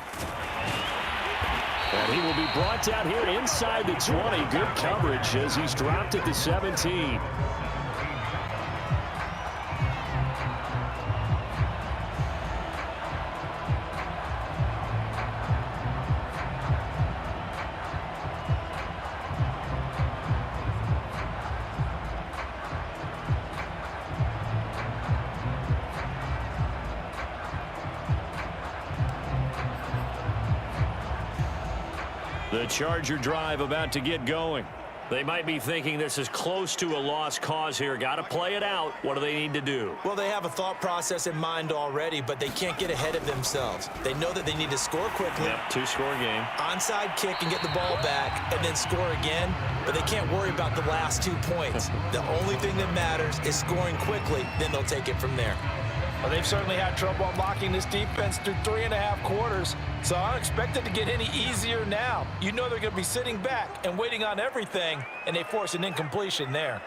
And he will be brought down here inside the 20. Good coverage as he's dropped at the 17. The Charger drive about to get going. They might be thinking this is close to a lost cause here. Got to play it out. What do they need to do? Well, they have a thought process in mind already, but they can't get ahead of themselves. They know that they need to score quickly. Yep, two-score game. Onside kick and get the ball back and then score again, but they can't worry about the last 2 points. The only thing that matters is scoring quickly, then they'll take it from there. Well, they've certainly had trouble unlocking this defense through 3.5 quarters, so I don't expect it to get any easier now. You know they're going to be sitting back and waiting on everything, and they force an incompletion there.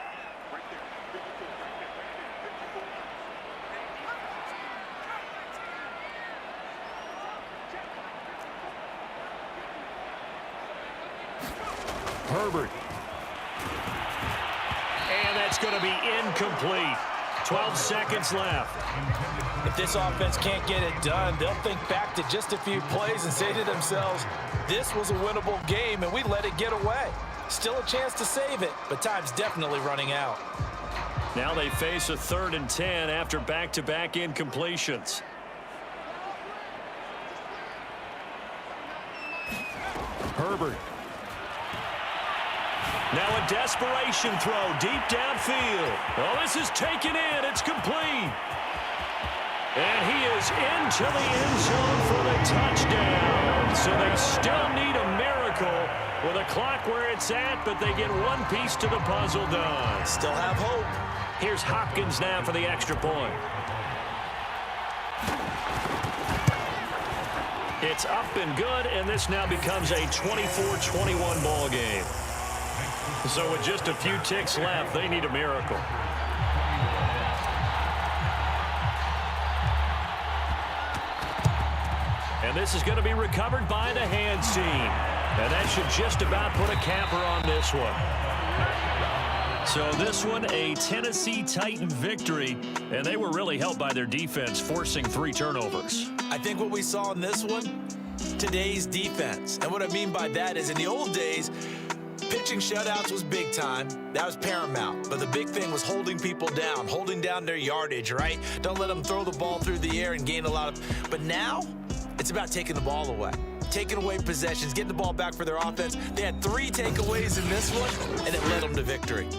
Herbert. And that's going to be incomplete. 12 seconds left. If this offense can't get it done, they'll think back to just a few plays and say to themselves, this was a winnable game and we let it get away. Still a chance to save it, but time's definitely running out. Now they face a 3rd and 10 after back-to-back incompletions. Herbert. Now a desperation throw deep downfield. Oh, this is taken in. It's complete. And he is into the end zone for the touchdown. So they still need a miracle with a clock where it's at, but they get one piece to the puzzle done. Still have hope. Here's Hopkins now for the extra point. It's up and good, and this now becomes a 24-21 ball game. So with just a few ticks left, they need a miracle. And this is going to be recovered by the hands team. And that should just about put a capper on this one. So this one, a Tennessee Titan victory. And they were really helped by their defense, forcing 3 turnovers. I think what we saw in this one, today's defense. And what I mean by that is in the old days, pitching shutouts was big time. That was paramount. But the big thing was holding people down, holding down their yardage, right? Don't let them throw the ball through the air and gain a lot of... But now, it's about taking the ball away. Taking away possessions, getting the ball back for their offense. They had 3 takeaways in this one, and it led them to victory.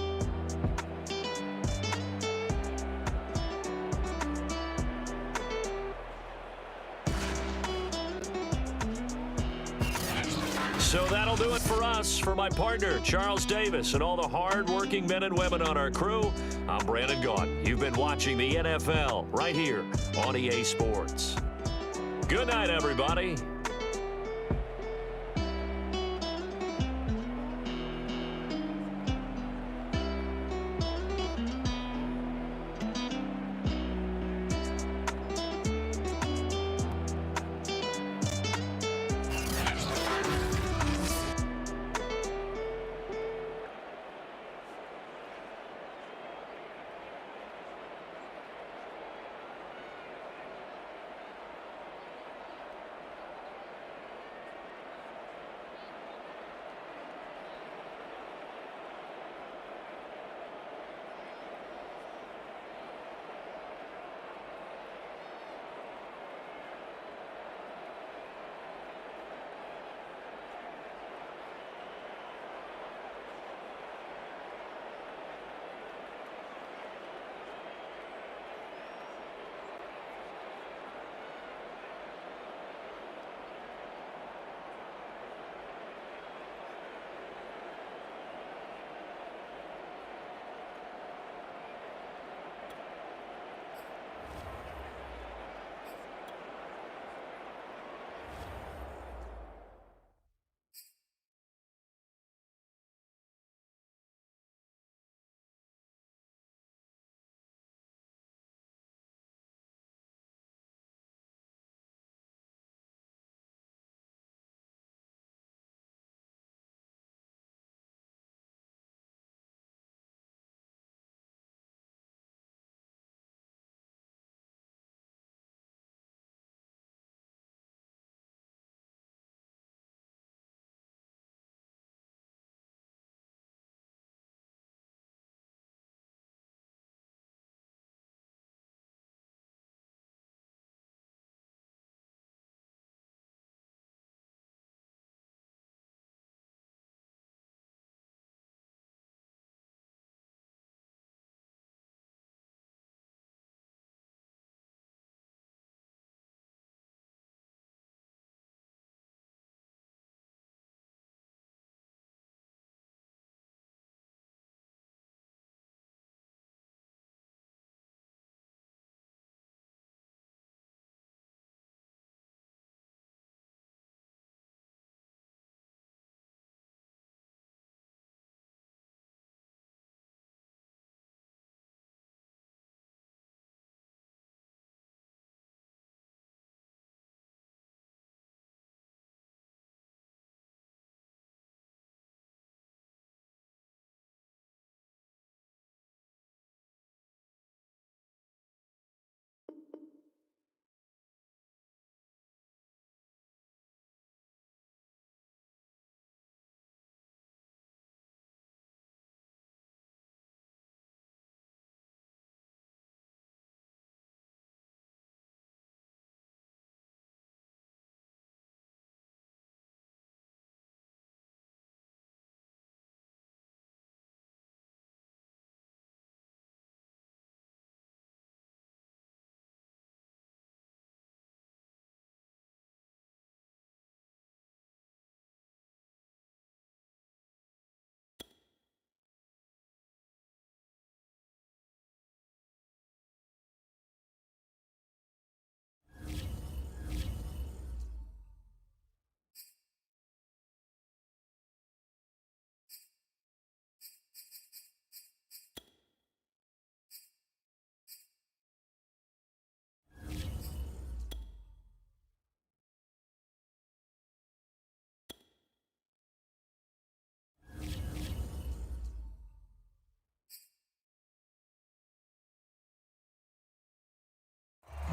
So that'll do it for us. For my partner, Charles Davis, and all the hard-working men and women on our crew, I'm Brandon Gaudin. You've been watching the NFL right here on EA Sports. Good night, everybody.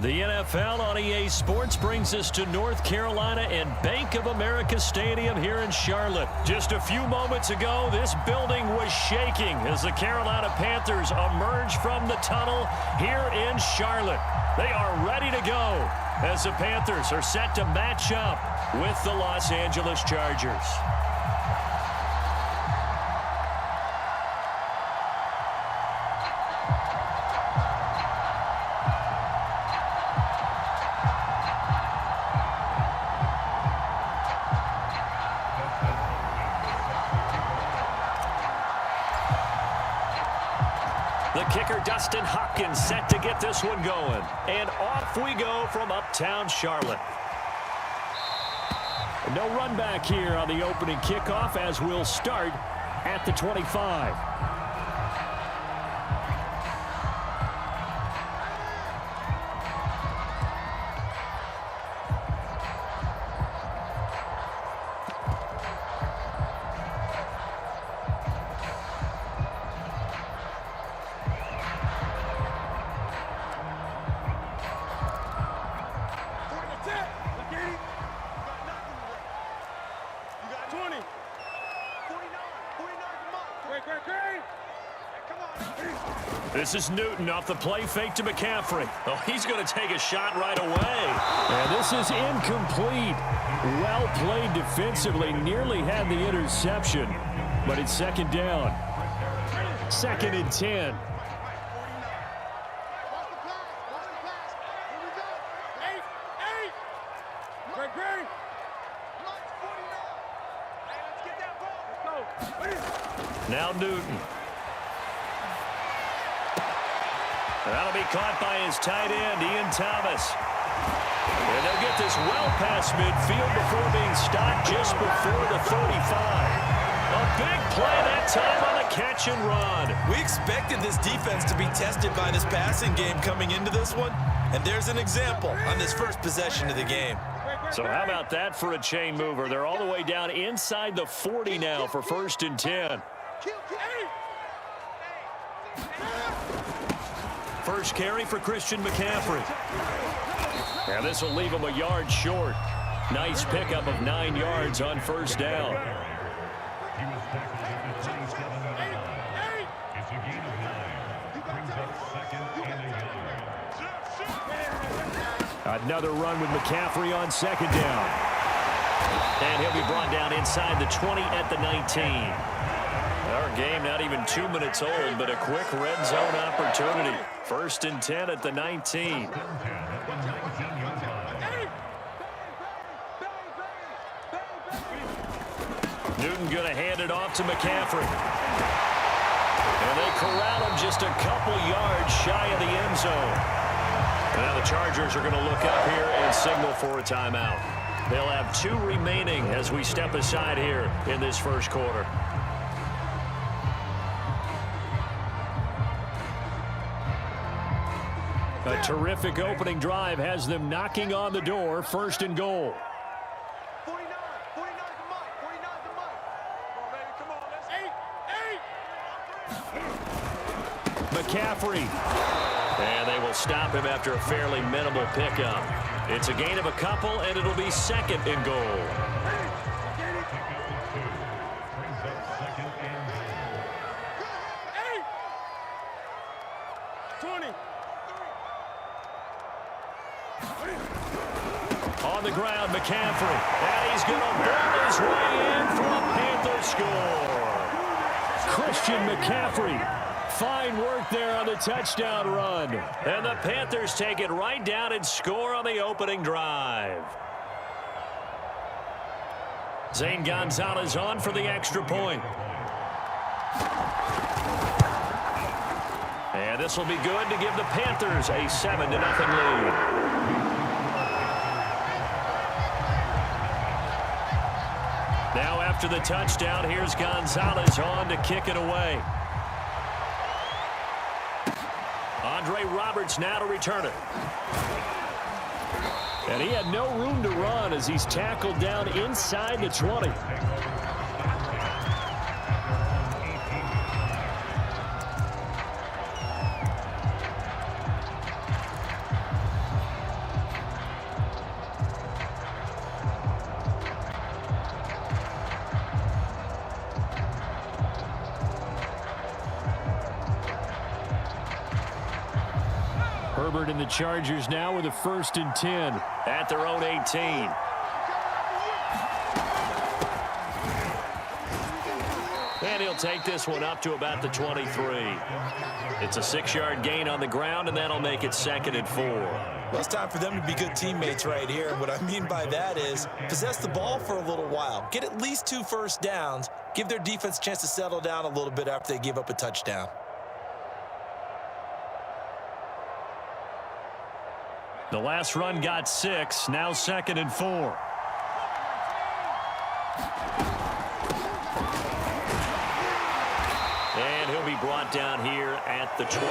The NFL on EA Sports brings us to North Carolina and Bank of America Stadium here in Charlotte. Just a few moments ago, this building was shaking as the Carolina Panthers emerged from the tunnel here in Charlotte. They are ready to go as the Panthers are set to match up with the Los Angeles Chargers. The kicker, Dustin Hopkins, set to get this one going. And off we go from uptown Charlotte. No run back here on the opening kickoff as we'll start at the 25. This is Newton off the play fake to McCaffrey. Oh, he's going to take a shot right away. And this is incomplete. Well played defensively. Nearly had the interception, but it's second down. 2nd and 10. Now Newton. That'll be caught by his tight end, Ian Thomas. And they'll get this well past midfield before being stopped just before the 35. A big play that time on the catch and run. We expected this defense to be tested by this passing game coming into this one, and there's an example on this first possession of the game. So how about that for a chain mover? They're all the way down inside the 40 now for 1st and 10. First carry for Christian McCaffrey. And this will leave him a yard short. Nice pickup of 9 yards on 1st down. Another run with McCaffrey on 2nd down. And he'll be brought down inside the 20 at the 19. Our game not even 2 minutes old, but a quick red zone opportunity. 1st and 10 at the 19. Newton going to hand it off to McCaffrey. And they corral him just a couple yards shy of the end zone. Now the Chargers are going to look up here and signal for a timeout. They'll have 2 remaining as we step aside here in this first quarter. A terrific opening drive has them knocking on the door. 1st and goal. 49, come on. 49 to Mike. Come on, baby, come on. Let's McCaffrey. And they will stop him after a fairly minimal pickup. It's a gain of a couple, and it'll be 2nd and goal. On the ground, McCaffrey. And he's going to ball his way in for a Panther score. Christian McCaffrey. Fine work there on the touchdown run. And the Panthers take it right down and score on the opening drive. Zane Gonzalez on for the extra point. And this will be good to give the Panthers a 7-0 lead. Now after the touchdown, here's Gonzalez on to kick it away. Andre Roberts now to return it. And he had no room to run as he's tackled down inside the 20. Herbert and the Chargers now with a 1st and 10. At their own 18. And he'll take this one up to about the 23. It's a 6-yard gain on the ground, and that'll make it 2nd and 4. Well, it's time for them to be good teammates right here. And what I mean by that is possess the ball for a little while. Get at least 2 first downs. Give their defense a chance to settle down a little bit after they give up a touchdown. The last run got 6. Now 2nd and 4. And he'll be brought down here at the 28.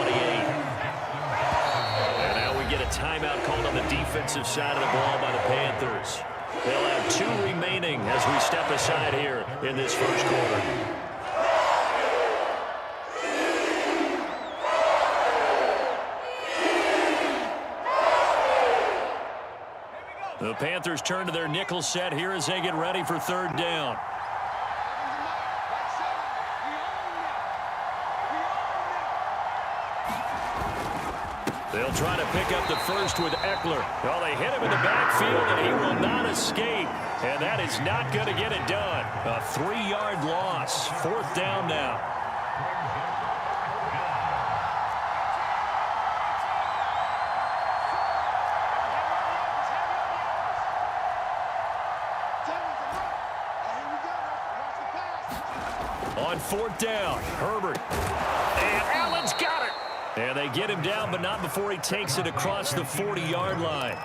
And now we get a timeout called on the defensive side of the ball by the Panthers. They'll have 2 remaining as we step aside here in this first quarter. The Panthers turn to their nickel set here as they get ready for 3rd down. They'll try to pick up the first with Eckler. Well, they hit him in the backfield, and he will not escape. And that is not going to get it done. A 3-yard loss. 4th down now. On 4th down, Herbert. And Allen's got it. And they get him down, but not before he takes it across the 40-yard line.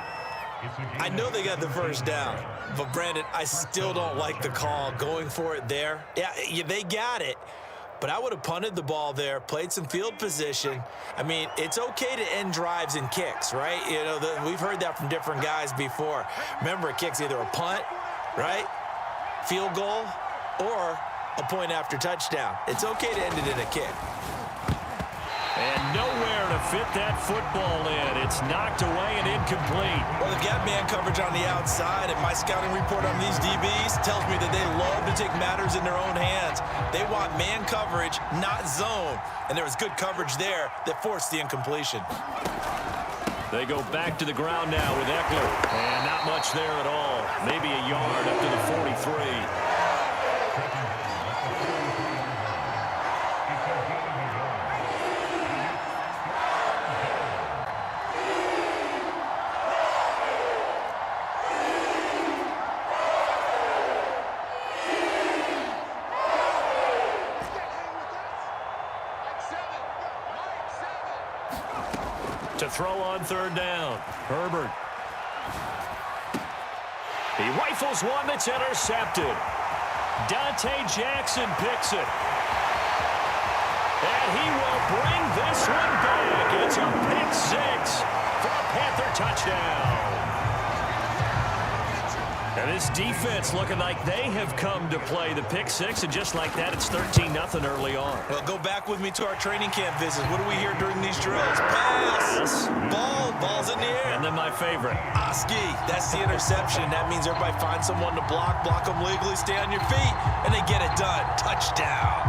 I know they got the first down, but Brandon, I still don't like the call going for it there. Yeah, they got it, but I would have punted the ball there, played some field position. I mean, it's okay to end drives and kicks, right? You know, we've heard that from different guys before. Remember, a kick's either a punt, right, field goal, or a point after touchdown. It's okay to end it in a kick. And nowhere to fit that football in. It's knocked away and incomplete. Well, they've got man coverage on the outside, and my scouting report on these DBs tells me that they love to take matters in their own hands. They want man coverage, not zone. And there was good coverage there that forced the incompletion. They go back to the ground now with Eckler. And not much there at all. Maybe a yard up to the 43. To throw on 3rd down, Herbert. He rifles one that's intercepted. Dante Jackson picks it. And he will bring this one back. It's a pick 6 for a Panther touchdown. And this defense looking like they have come to play the pick 6, and just like that, it's 13-0 early on. Well, go back with me to our training camp visits. What do we hear during these drills? Pass! Ball's in the air. And then my favorite. Oski, that's the interception. That means everybody finds someone to block them legally, stay on your feet, and they get it done. Touchdown.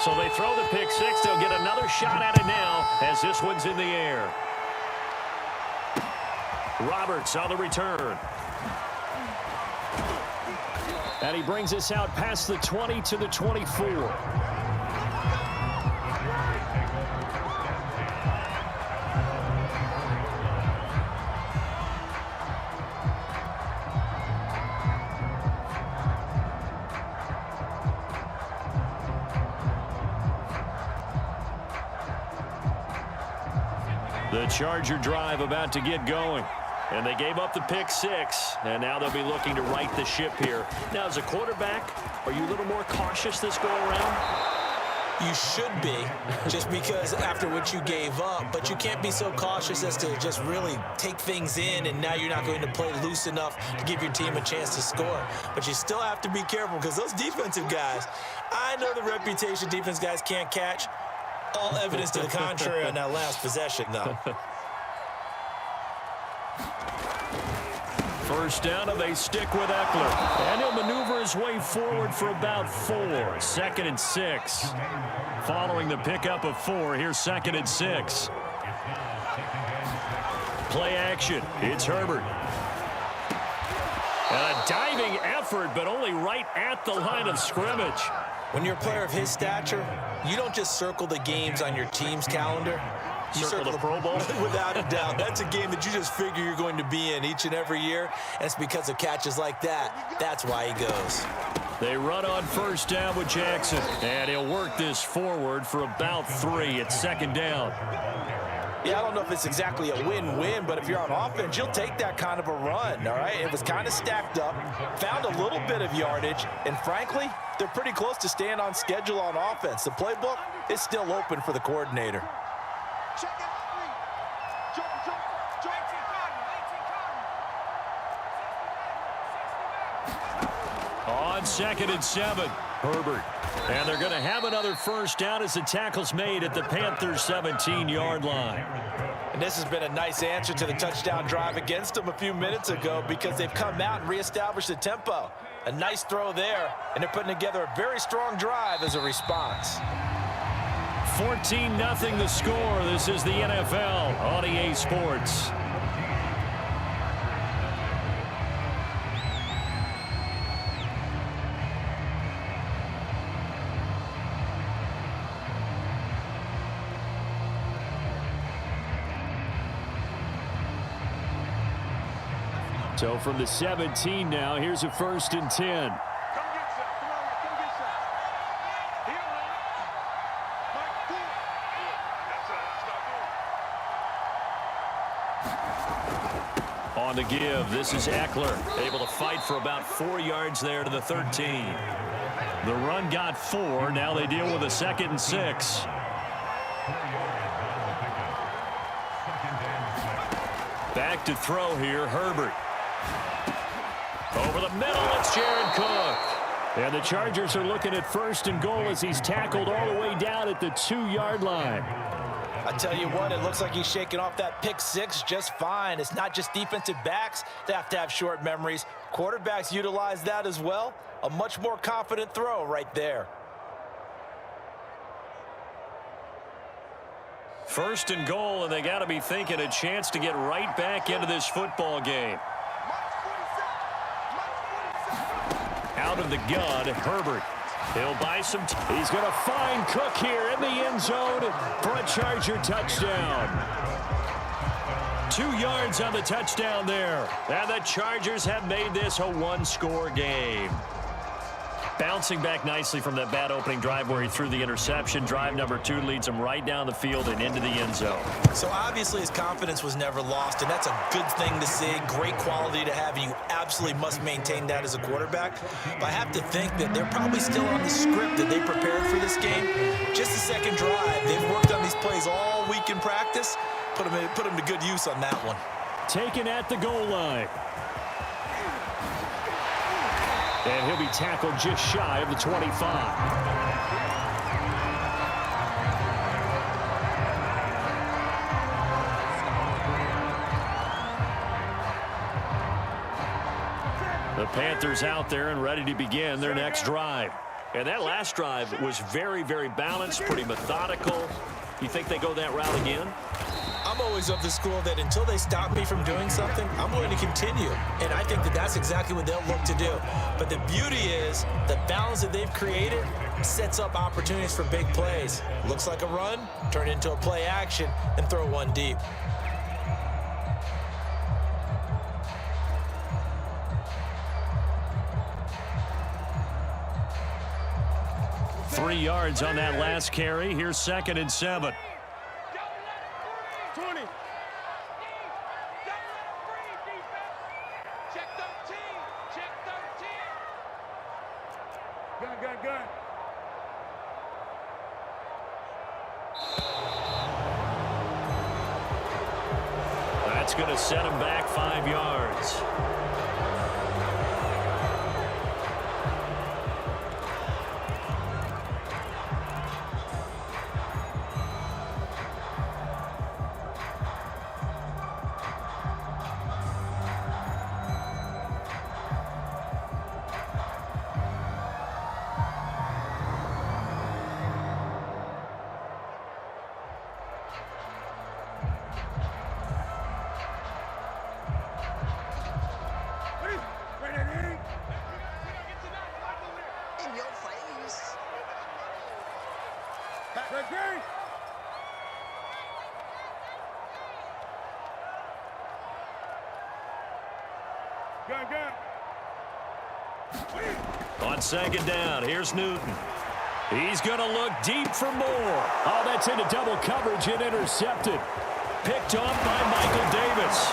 So they throw the pick 6. They'll get another shot at it now as this one's in the air. Roberts on the return. And he brings us out past the 20 to the 24. The Charger drive about to get going. And they gave up the pick 6, and now they'll be looking to right the ship here. Now, as a quarterback, are you a little more cautious this go-around? You should be, just because after what you gave up, but you can't be so cautious as to just really take things in, and now you're not going to play loose enough to give your team a chance to score. But you still have to be careful, because those defensive guys, I know the reputation defense guys can't catch. All evidence to the contrary on that last possession, though. First down, and they stick with Eckler. And he'll maneuver his way forward for about 4. 2nd and 6. Following the pickup of 4, here's 2nd and 6. Play action. It's Herbert. And a diving effort, but only right at the line of scrimmage. When you're a player of his stature, you don't just circle the games on your team's calendar. You Circle the Pro Bowl? Without a doubt. That's a game that you just figure you're going to be in each and every year, and it's because of catches like that. That's why he goes. They run on first down with Jackson, and he'll work this forward for about 3. It's 2nd down. Yeah, I don't know if it's exactly a win-win, but if you're on offense, you'll take that kind of a run, all right? It was kind of stacked up, found a little bit of yardage, and frankly, they're pretty close to staying on schedule on offense. The playbook is still open for the coordinator. Check it out. Jump. On 2nd and 7, Herbert. And they're going to have another first down as the tackle's made at the Panthers' 17-yard line. And this has been a nice answer to the touchdown drive against them a few minutes ago because they've come out and reestablished the tempo. A nice throw there, and they're putting together a very strong drive as a response. 14-0 the score. This is the NFL on EA Sports. So from the 17 now, here's a 1st and 10. Come get some. Come get some. Here, Mike, cool. That's On the give, this is Eckler, able to fight for about 4 yards there to the 13. The run got 4. Now they deal with a 2nd and 6. Back to throw here, Herbert. Over the middle, it's Jared Cook. And the Chargers are looking at 1st and goal as he's tackled all the way down at the 2-yard line. I tell you what, it looks like he's shaking off that pick 6 just fine. It's not just defensive backs that have to have short memories. Quarterbacks utilize that as well. A much more confident throw right there. 1st and goal, and they got to be thinking a chance to get right back into this football game. Out of the gun, Herbert. He'll buy some. He's going to find Cook here in the end zone for a Charger touchdown. 2 yards on the touchdown there. And the Chargers have made this a 1-score game. Bouncing back nicely from that bad opening drive where he threw the interception. Drive number 2 leads him right down the field and into the end zone. So obviously his confidence was never lost, and that's a good thing to see, great quality to have, and you absolutely must maintain that as a quarterback. But I have to think that they're probably still on the script that they prepared for this game. Just the second drive, they've worked on these plays all week in practice. Put them to good use on that one. Taken at the goal line. And he'll be tackled just shy of the 25. The Panthers out there and ready to begin their next drive. And that last drive was very, very balanced, pretty methodical. You think they go that route again? I'm always of the school that until they stop me from doing something, I'm going to continue. And I think that that's exactly what they'll look to do. But the beauty is the balance that they've created sets up opportunities for big plays. Looks like a run, turn it into a play action, and throw one deep. Three yards on that last carry. Here's 2nd and 7. 20. Check 13. Check 13. Gun. That's going to set him back 5 yards. On second down, here's Newton. He's going to look deep for more. Oh, that's into double coverage and intercepted. Picked off by Michael Davis.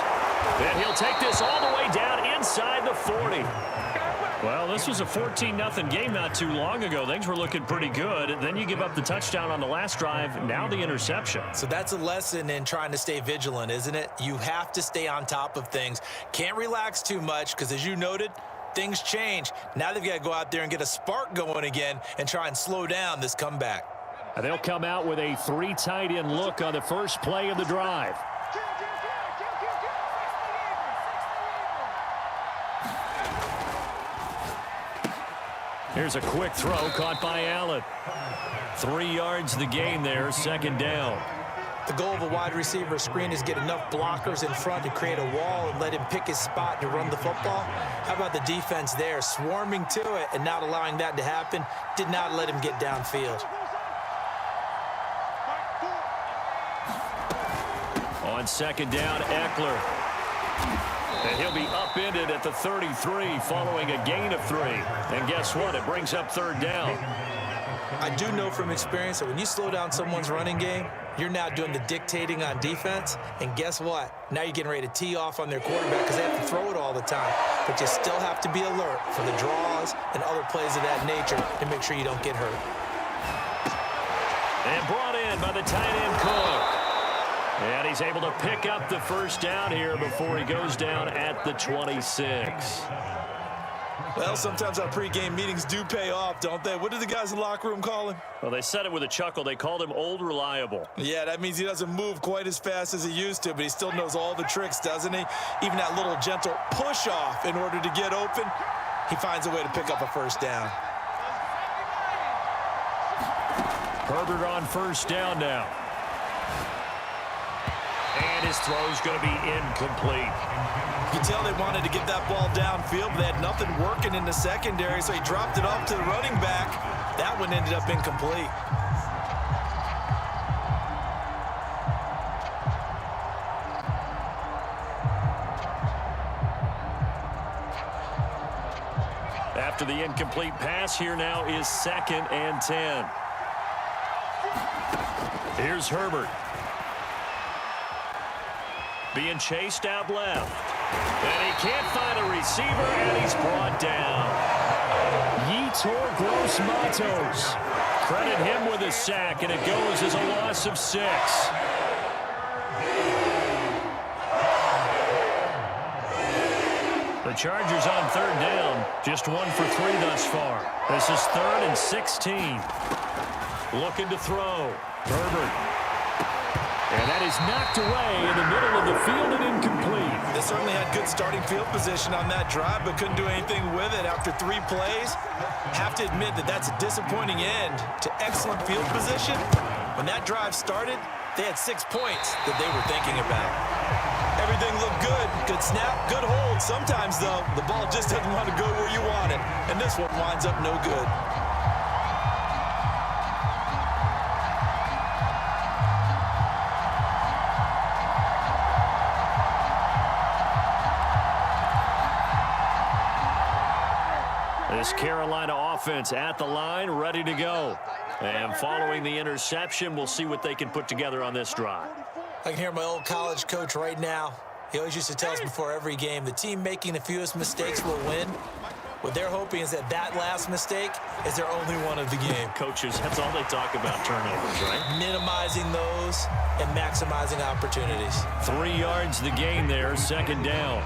And he'll take this all the way down inside the 40. Well, this was a 14-0 game not too long ago. Things were looking pretty good. Then you give up the touchdown on the last drive. Now the interception. So that's a lesson in trying to stay vigilant, isn't it? You have to stay on top of things. Can't relax too much because, as you noted, things change. Now they've got to go out there and get a spark going again and try and slow down this comeback. And they'll come out with a 3 tight end look on the first play of the drive. Here's a quick throw caught by Allen. 3 yards the gain there, second down. The goal of a wide receiver screen is get enough blockers in front to create a wall and let him pick his spot to run the football. How about the defense there, swarming to it and not allowing that to happen? Did not let him get downfield. On second down, Eckler. And he'll be upended at the 33 following a gain of 3. And guess what? It brings up third down. I do know from experience that when you slow down someone's running game, you're now doing the dictating on defense. And guess what? Now you're getting ready to tee off on their quarterback because they have to throw it all the time. But you still have to be alert for the draws and other plays of that nature to make sure you don't get hurt. And brought in by the tight end Cook. And he's able to pick up the first down here before he goes down at the 26. Well, sometimes our pregame meetings do pay off, don't they? What do the guys in the locker room call him? Well, they said it with a chuckle. They called him Old Reliable. Yeah, that means he doesn't move quite as fast as he used to, but he still knows all the tricks, doesn't he? Even that little gentle push-off in order to get open, he finds a way to pick up a first down. Herbert on first down now. And his throw's going to be incomplete. You can tell they wanted to get that ball downfield, but they had nothing working in the secondary, so he dropped it off to the running back. That one ended up incomplete. After the incomplete pass, here now is 2nd and 10. Here's Herbert. Being chased out left. And he can't find a receiver, and he's brought down. Yetur Gross-Matos. Credit him with a sack, and it goes as a loss of 6. The Chargers on third down, just 1 for 3 thus far. This is 3rd and 16. Looking to throw. Herbert. And that is knocked away in the middle of the field and incomplete. They certainly had good starting field position on that drive, but couldn't do anything with it after 3 plays. Have to admit that that's a disappointing end to excellent field position. When that drive started, they had 6 points that they were thinking about. Everything looked good. Good snap, good hold. Sometimes, though, the ball just doesn't want to go where you want it. And this one winds up no good. This Carolina offense at the line, ready to go. And following the interception, we'll see what they can put together on this drive. I can hear my old college coach right now. He always used to tell us before every game, the team making the fewest mistakes will win. What they're hoping is that that last mistake is their only one of the game. Coaches, that's all they talk about, turnovers, right? Minimizing those and maximizing opportunities. 3 yards the gain there, 2nd down.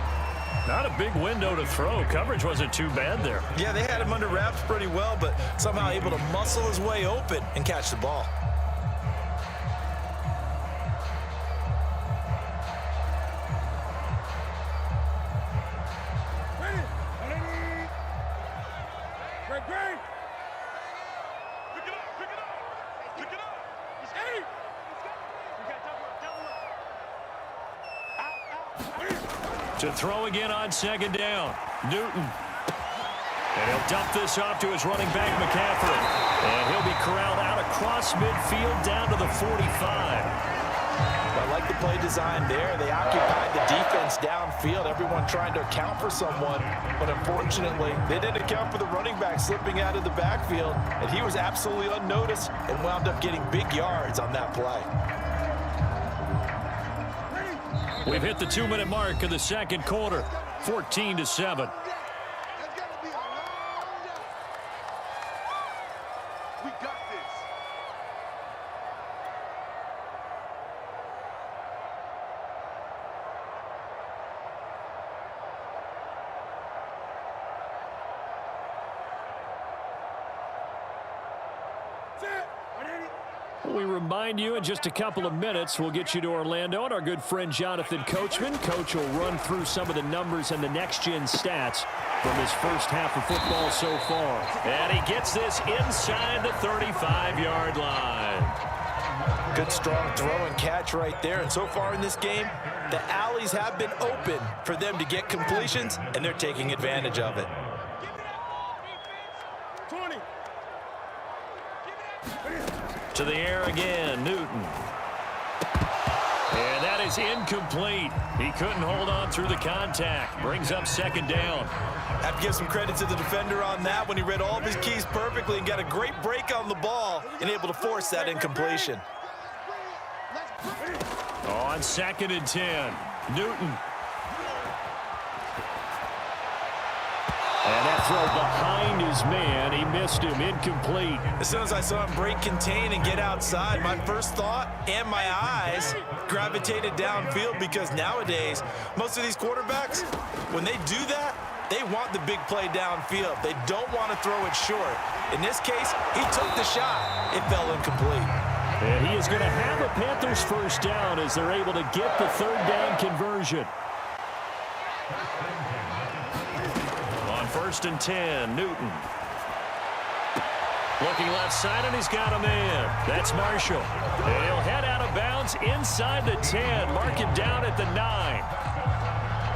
Not a big window to throw. Coverage wasn't too bad there. Yeah, they had him under wraps pretty well, but somehow able to muscle his way open and catch the ball. To throw again on 2nd down. Newton. And he'll dump this off to his running back, McCaffrey. And he'll be corralled out across midfield down to the 45. I like the play design there. They occupied the defense downfield, everyone trying to account for someone. But unfortunately, they didn't account for the running back slipping out of the backfield. And he was absolutely unnoticed and wound up getting big yards on that play. We've hit the 2-minute mark of the second quarter, 14-7. We got this. We remind you in just a couple of minutes, we'll get you to Orlando, and our good friend Jonathan Coachman. Coach will run through some of the numbers and the next-gen stats from his first half of football so far. And he gets this inside the 35-yard line. Good strong throw and catch right there. And so far in this game, the alleys have been open for them to get completions, and they're taking advantage of it. 20. To the air again, Newton. And that is incomplete. He couldn't hold on through the contact. Brings up second down. Have to give some credit to the defender on that when he read all of his keys perfectly and got a great break on the ball and able to force that incompletion. On 2nd and 10, Newton. And that throw behind his man, he missed him, incomplete. As soon as I saw him break contain and get outside, my first thought and my eyes gravitated downfield, because nowadays, most of these quarterbacks, when they do that, they want the big play downfield. They don't want to throw it short. In this case, he took the shot. It fell incomplete. And he is going to have a Panthers first down as they're able to get the third down conversion. On 1st and 10, Newton. Looking left side, and he's got a man. That's Marshall. And he'll head out of bounds inside the 10. Mark him down at the 9.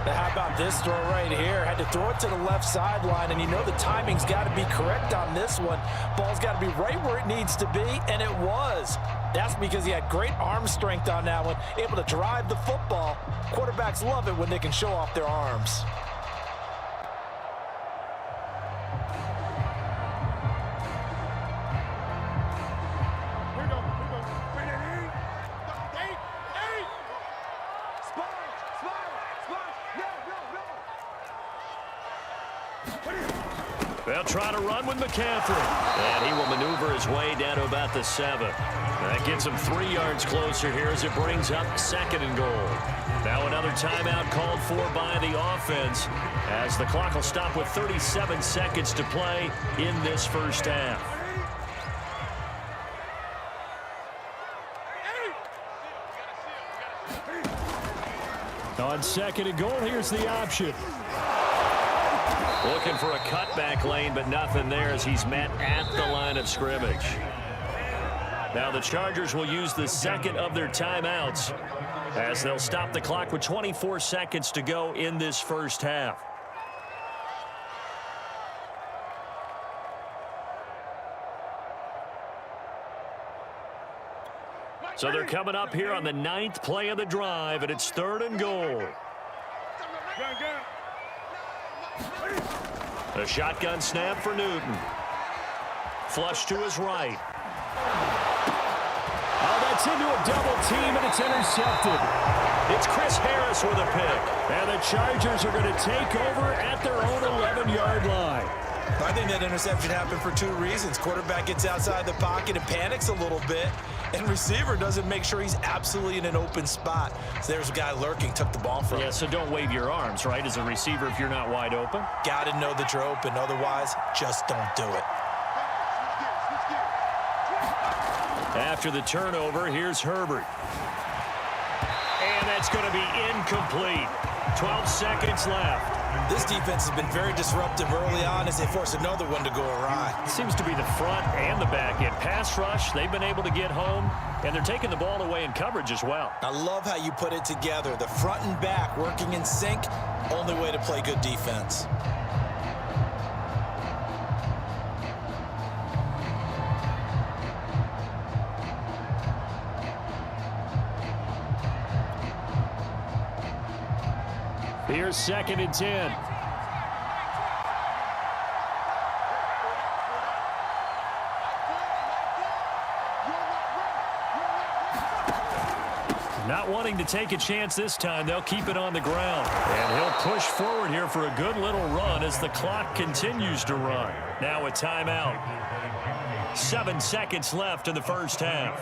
Now, how about this throw right here? Had to throw it to the left sideline, and you know the timing's got to be correct on this one. Ball's got to be right where it needs to be, and it was. That's because he had great arm strength on that one, able to drive the football. Quarterbacks love it when they can show off their arms. They'll try to run with McCaffrey. And he will maneuver his way down to about the 7. That gets him 3 yards closer here as it brings up 2nd and goal. Now another timeout called for by the offense, as the clock will stop with 37 seconds to play in this first half. On 2nd and goal, here's the option. Looking for a cutback lane, but nothing there as he's met at the line of scrimmage. Now the Chargers will use the second of their timeouts as they'll stop the clock with 24 seconds to go in this first half. So they're coming up here on the 9th play of the drive, and it's 3rd and goal. A shotgun snap for Newton. Flush to his right. Oh, that's into a double team, and it's intercepted. It's Chris Harris with a pick. And the Chargers are going to take over at their own 11-yard line. I think that interception happened for 2 reasons. Quarterback gets outside the pocket and panics a little bit, and receiver doesn't make sure he's absolutely in an open spot. So there's a guy lurking, took the ball from him. Yeah, so don't wave your arms, right, as a receiver if you're not wide open. Got to know that you're open. Otherwise, just don't do it. After the turnover, here's Herbert. And that's going to be incomplete. 12 seconds left. This defense has been very disruptive early on as they force another one to go awry. It seems to be the front and the back end. Pass rush, they've been able to get home, and they're taking the ball away in coverage as well. I love how you put it together. The front and back working in sync, only way to play good defense. Here's 2nd and 10. Not wanting to take a chance this time, they'll keep it on the ground. And he'll push forward here for a good little run as the clock continues to run. Now a timeout. 7 seconds left in the first half.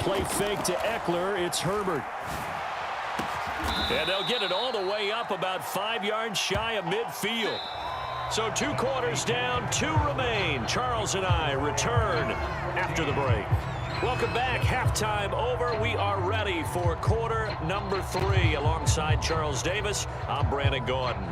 Play fake to Eckler. It's Herbert. And they'll get it all the way up about 5 yards shy of midfield. So 2 quarters down, 2 remain. Charles and I return after the break. Welcome back. Halftime over. We are ready for quarter number 3. Alongside Charles Davis, I'm Brandon Gordon.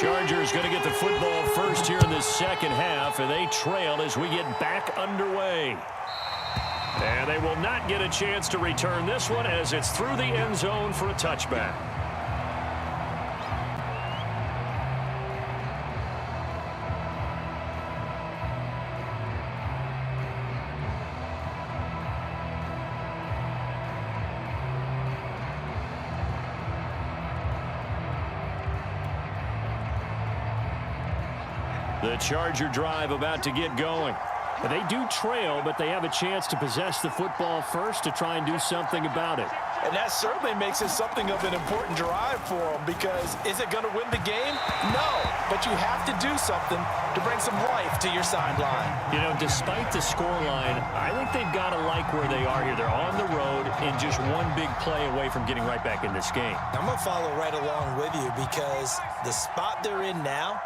Chargers going to get the football first here in this second half, and they trail as we get back underway. And they will not get a chance to return this one as it's through the end zone for a touchback. The Charger drive about to get going. But they do trail, but they have a chance to possess the football first to try and do something about it. And that certainly makes it something of an important drive for them, because is it going to win the game? No, but you have to do something to bring some life to your sideline. You know, despite the scoreline, I think they've got to like where they are here. They're on the road and just one big play away from getting right back in this game. I'm going to follow right along with you, because the spot they're in now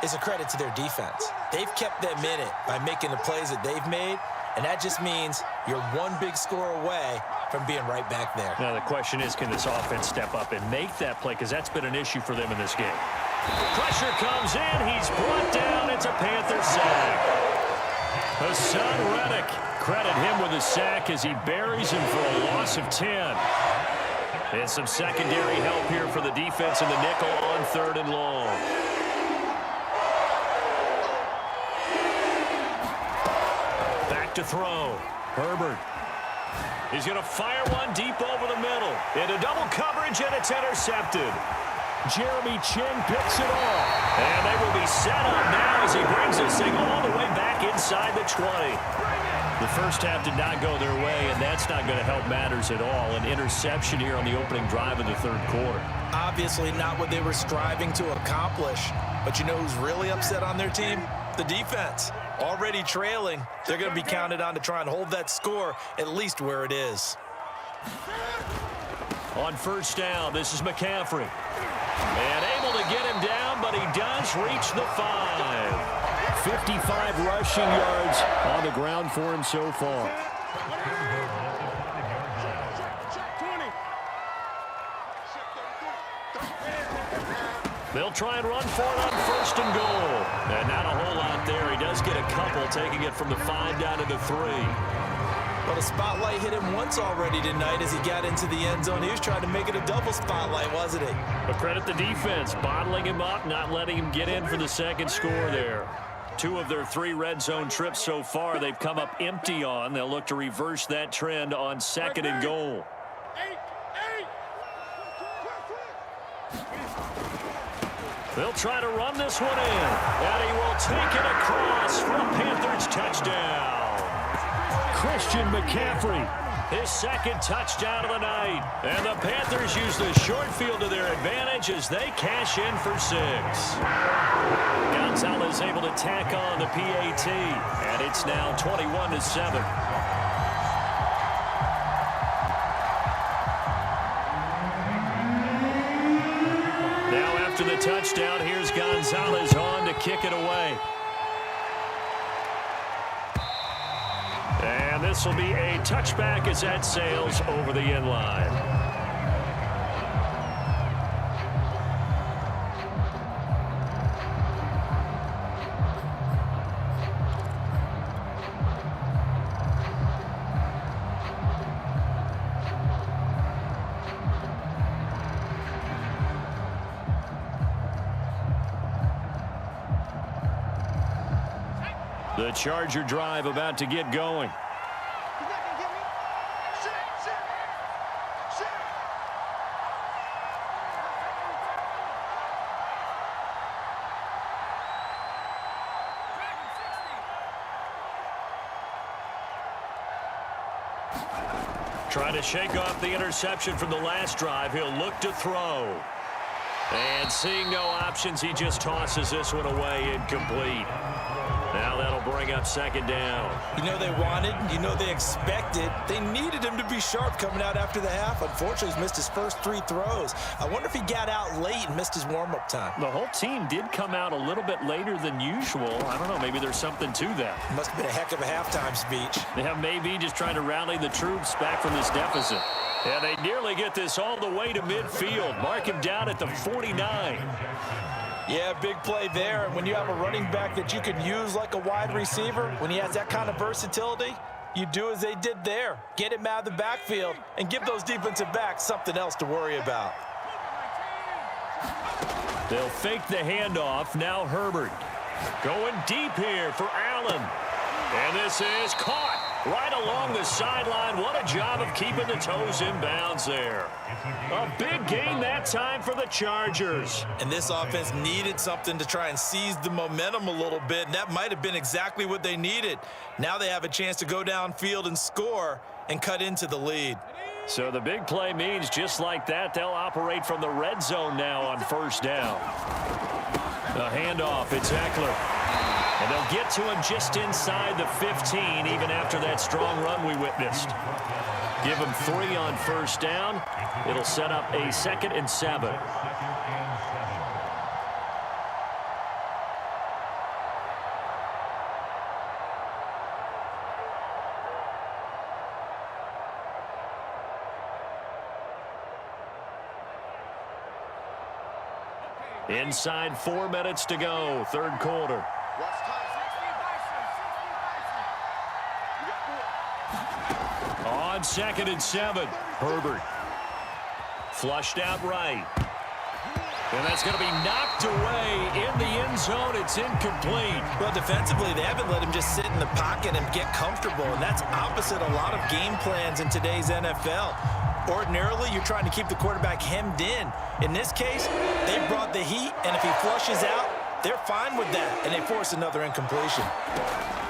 is a credit to their defense. They've kept them in it by making the plays that they've made, and that just means you're one big score away from being right back there. Now the question is, can this offense step up and make that play, because that's been an issue for them in this game. Pressure comes in. He's brought down. It's a Panther sack. Hassan Reddick, credit him with a sack as he buries him for a loss of 10. And some secondary help here for the defense in the nickel on 3rd and long. To throw. Herbert. He's going to fire one deep over the middle. Into double coverage, and it's intercepted. Jeremy Chin picks it off. And they will be set up now as he brings this thing all the way back inside the 20. The first half did not go their way, and that's not going to help matters at all. An interception here on the opening drive of the 3rd quarter. Obviously not what they were striving to accomplish. But you know who's really upset on their team? The defense. Already trailing, they're going to be counted on to try and hold that score at least where it is. On 1st down, this is McCaffrey. And able to get him down, but he does reach the 5. 55 rushing yards on the ground for him so far. They'll try and run for it on 1st and goal. And not a whole lot there. He does get a couple, taking it from the 5 down to the 3. Well, the spotlight hit him once already tonight as he got into the end zone. He was trying to make it a double spotlight, wasn't he? But credit the defense, bottling him up, not letting him get in for the 2nd score there. 2 of their 3 red zone trips so far, they've come up empty on. They'll look to reverse that trend on 2nd and goal. They'll try to run this one in, and he will take it across for a Panthers touchdown. Christian McCaffrey, his 2nd touchdown of the night. And the Panthers use the short field to their advantage as they cash in for 6. Gonzalez able to tack on the PAT, and it's now 21-7. After the touchdown, here's Gonzalez on to kick it away. this will be a touchback as that sails over the end line. The Charger drive about to get going. Trying to shake off the interception from the last drive. He'll look to throw. And seeing no options, he just tosses this one away incomplete. Now that'll bring up second down. You know they wanted, you know they expected. They needed him to be sharp coming out after the half. Unfortunately, he's missed his first 3 throws. I wonder if he got out late and missed his warm-up time. The whole team did come out a little bit later than usual. I don't know, maybe there's something to that. Must have been a heck of a halftime speech. Yeah, maybe just trying to rally the troops back from this deficit. And they nearly get this all the way to midfield. Mark him down at the 49. Yeah, big play there. And when you have a running back that you can use like a wide receiver, when he has that kind of versatility, you do as they did there. Get him out of the backfield and give those defensive backs something else to worry about. They'll fake the handoff. Now Herbert going deep here for Allen. And this is caught right along the sideline. What a job of keeping the toes in bounds there. A big gain that time for the Chargers. And this offense needed something to try and seize the momentum a little bit, and that might have been exactly what they needed. Now they have a chance to go downfield and score and cut into the lead. So the big play means just like that, they'll operate from the red zone now on first down. The handoff, it's Eckler. And they'll get to him just inside the 15, even after that strong run we witnessed. Give him 3 on first down. It'll set up a 2nd and 7. Inside 4 minutes to go, third quarter. On 2nd and 7, Herbert. Flushed out right. And that's going to be knocked away in the end zone. It's incomplete. Well, defensively, they haven't let him just sit in the pocket and get comfortable, and that's opposite a lot of game plans in today's NFL. Ordinarily, you're trying to keep the quarterback hemmed in. In this case, they brought the heat, and if he flushes out, they're fine with that, and they force another incompletion.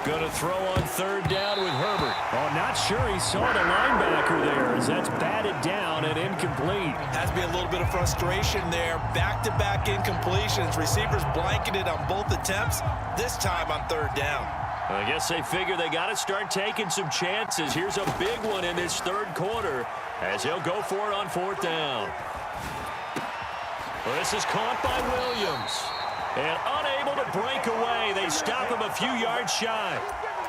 Going to throw on third down with Herbert. Oh, not sure he saw the linebacker there as that's batted down and incomplete. Has to be a little bit of frustration there. Back-to-back incompletions. Receivers blanketed on both attempts, this time on third down. I guess they figure they got to start taking some chances. Here's a big one in this third quarter as he'll go for it on fourth down. Well, this is caught by Williams. And unable to break away, they stop him a few yards shy.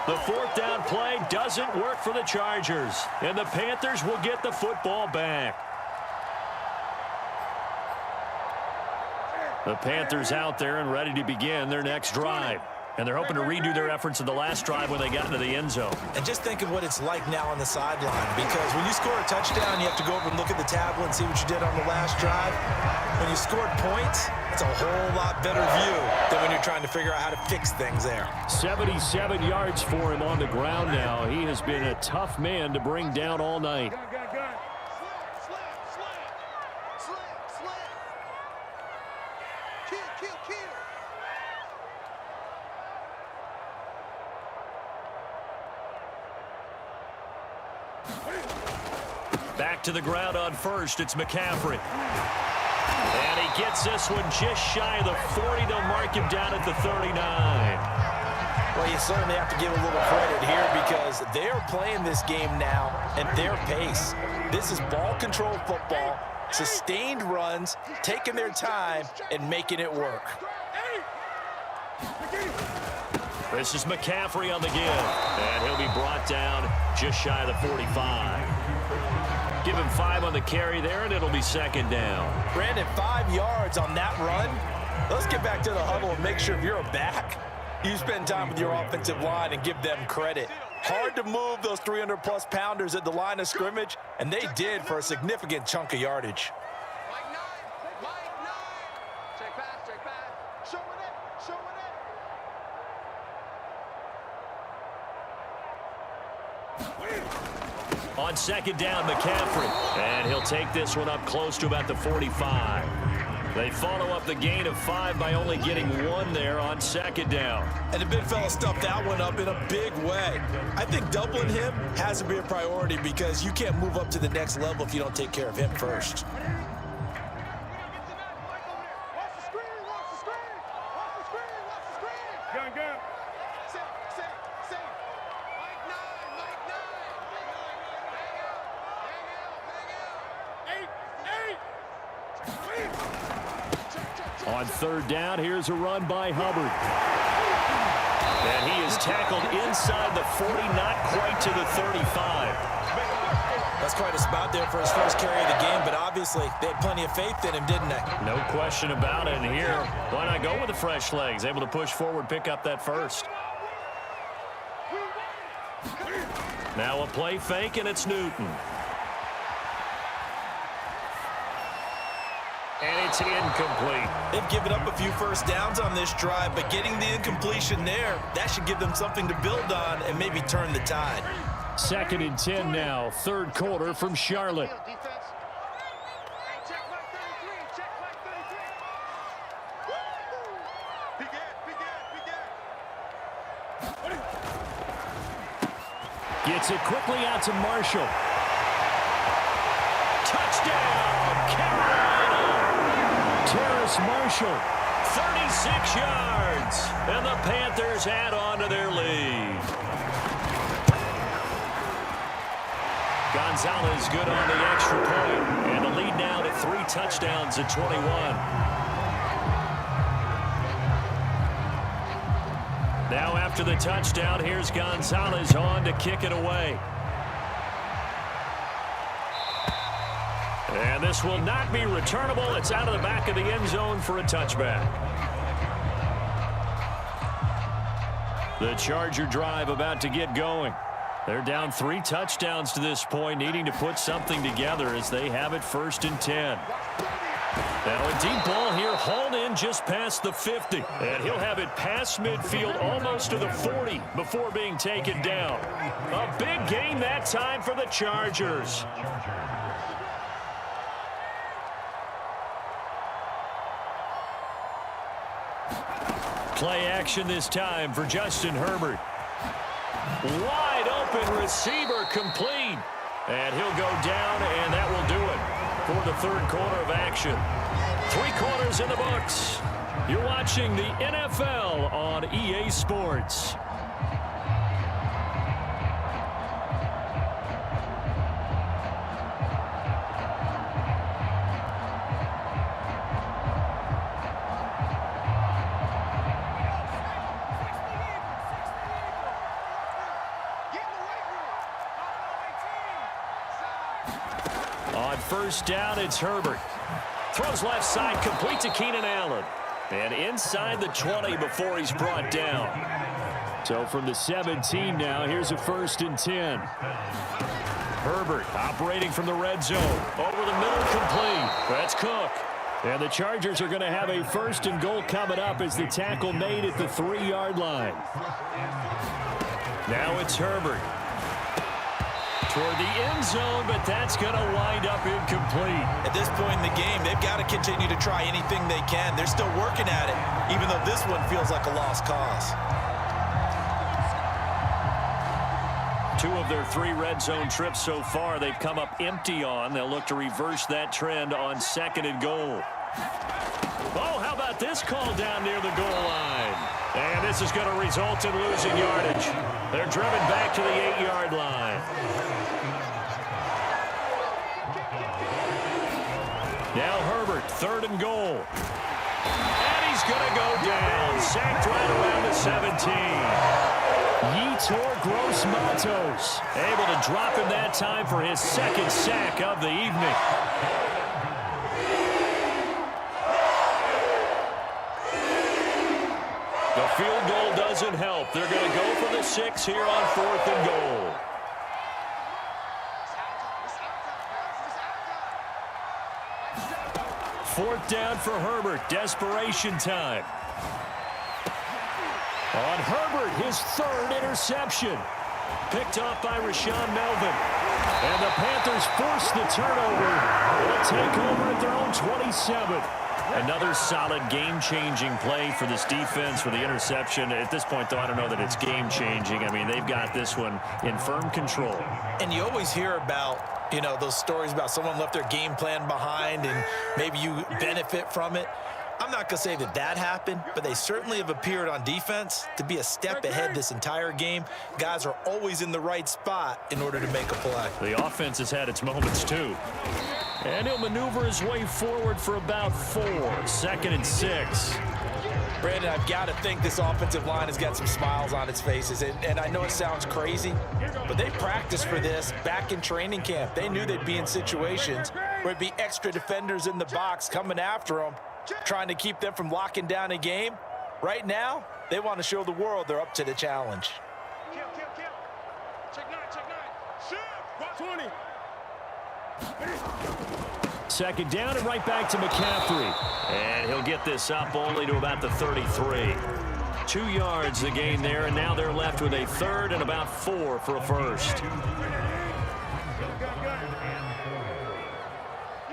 The fourth down play doesn't work for the Chargers, and the Panthers will get the football back. The Panthers out there and ready to begin their next drive. And they're hoping to redo their efforts in the last drive when they got into the end zone. And just think of what it's like now on the sideline, because when you score a touchdown, you have to go over and look at the tablet and see what you did on the last drive. When you scored points, it's a whole lot better view than when you're trying to figure out how to fix things there. 77 yards for him on the ground now. He has been a tough man to bring down all night. Back to the ground on first. It's McCaffrey. And he gets this one just shy of the 40. They'll mark him down at the 39. Well, you certainly have to give a little credit here because they are playing this game now at their pace. This is ball control football, sustained runs, taking their time and making it work. This is McCaffrey on the give, and he'll be brought down just shy of the 45. Give him 5 on the carry there, and it'll be second down. Brandon, 5 yards on that run. Let's get back to the huddle and make sure if you're a back, you spend time with your offensive line and give them credit. Hard to move those 300-plus pounders at the line of scrimmage, and they did for a significant chunk of yardage. Check back. Show it. On second down, McCaffrey. And he'll take this one up close to about the 45. They follow up the gain of 5 by only getting 1 there on second down. And the big fella stuffed that one up in a big way. I think doubling him has to be a priority because you can't move up to the next level if you don't take care of him first. Gun. On third down, here's a run by Hubbard. And he is tackled inside the 40, not quite to the 35. That's quite a spot there for his first carry of the game, but obviously they had plenty of faith in him, didn't they? No question about it. And here, why not go with the fresh legs? Able to push forward, pick up that first. Now a play fake, and it's Newton. And it's incomplete. They've given up a few first downs on this drive, but getting the incompletion there, that should give them something to build on and maybe turn the tide. Second and 10 now, third quarter from Charlotte. Gets it quickly out to Marshall. Touchdown, Carolina! Terrace Marshall. 36 yards. And the Panthers add on to their lead. Gonzalez good on the extra point. And the lead now to 3 touchdowns at 21. Now after the touchdown, here's Gonzalez on to kick it away. And this will not be returnable. It's out of the back of the end zone for a touchback. The Charger drive about to get going. They're down 3 touchdowns to this point, needing to put something together as they have it first and 10. Now a deep ball here, hauled in just past the 50. And he'll have it past midfield almost to the 40 before being taken down. A big gain that time for the Chargers. Play action this time for Justin Herbert. Wide open receiver complete. And he'll go down, and that will do it for the third quarter of action. 3 quarters in the books. You're watching the NFL on EA Sports. On first down, it's Herbert. Throws left side, complete to Keenan Allen. And inside the 20 before he's brought down. So from the 17 now, here's a first and 10. Herbert operating from the red zone. Over the middle, complete. That's Cook. And the Chargers are going to have a first and goal coming up as the tackle made at the 3-yard line. Now it's Herbert. Toward the end zone, but that's going to wind up incomplete. At this point in the game, they've got to continue to try anything they can. They're still working at it, even though this one feels like a lost cause. 2 of their 3 red zone trips so far, they've come up empty on. They'll look to reverse that trend on second and goal. Oh, how about this call down near the goal line? And this is going to result in losing yardage. They're driven back to the 8-yard line. Now Herbert, third and goal. And he's going to go down. Sacked right around the 17. Yetur Gross-Matos able to drop him that time for his second sack of the evening. The field goal doesn't help. They're going to go for the 6 here on 4th and goal. Fourth down for Herbert. Desperation time. On Herbert, his 3rd interception. Picked off by Rashaan Melvin. And the Panthers force the turnover. They'll take over at their own 27. Another solid game-changing play for this defense for the interception. At this point, though, I don't know that it's game-changing. I mean, they've got this one in firm control. And you always hear about, you know, those stories about someone left their game plan behind and maybe you benefit from it. I'm not going to say that that happened, but they certainly have appeared on defense to be a step ahead this entire game. Guys are always in the right spot in order to make a play. The offense has had its moments, too. And he'll maneuver his way forward for about 4. 2nd and 6. Brandon, I've got to think this offensive line has got some smiles on its faces. And I know it sounds crazy, but they practiced for this back in training camp. They knew they'd be in situations where it'd be extra defenders in the box coming after them, trying to keep them from locking down a game. Right now, they want to show the world they're up to the challenge. Kill. Check 9. Shoot. 20. 2nd down and right back to McCaffrey. And he'll get this up only to about the 33. 2 yards the gain there, and now they're left with a 3rd and about 4 for a first. You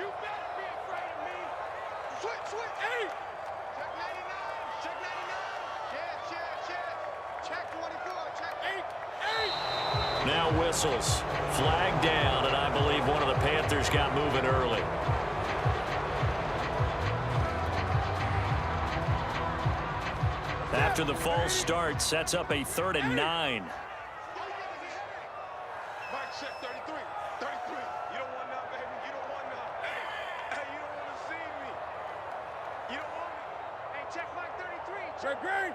better be afraid of me. Switch. Hey. Check 99. Check 24. Check 8. Now whistles. Flag down, and I believe one of the Panthers got moving early. After the false start, sets up a 3rd and 9. Mike check 33. You don't want none, baby. You don't want none. Hey, you don't want to see me. You don't want me. Hey, check Mike 33. Check green.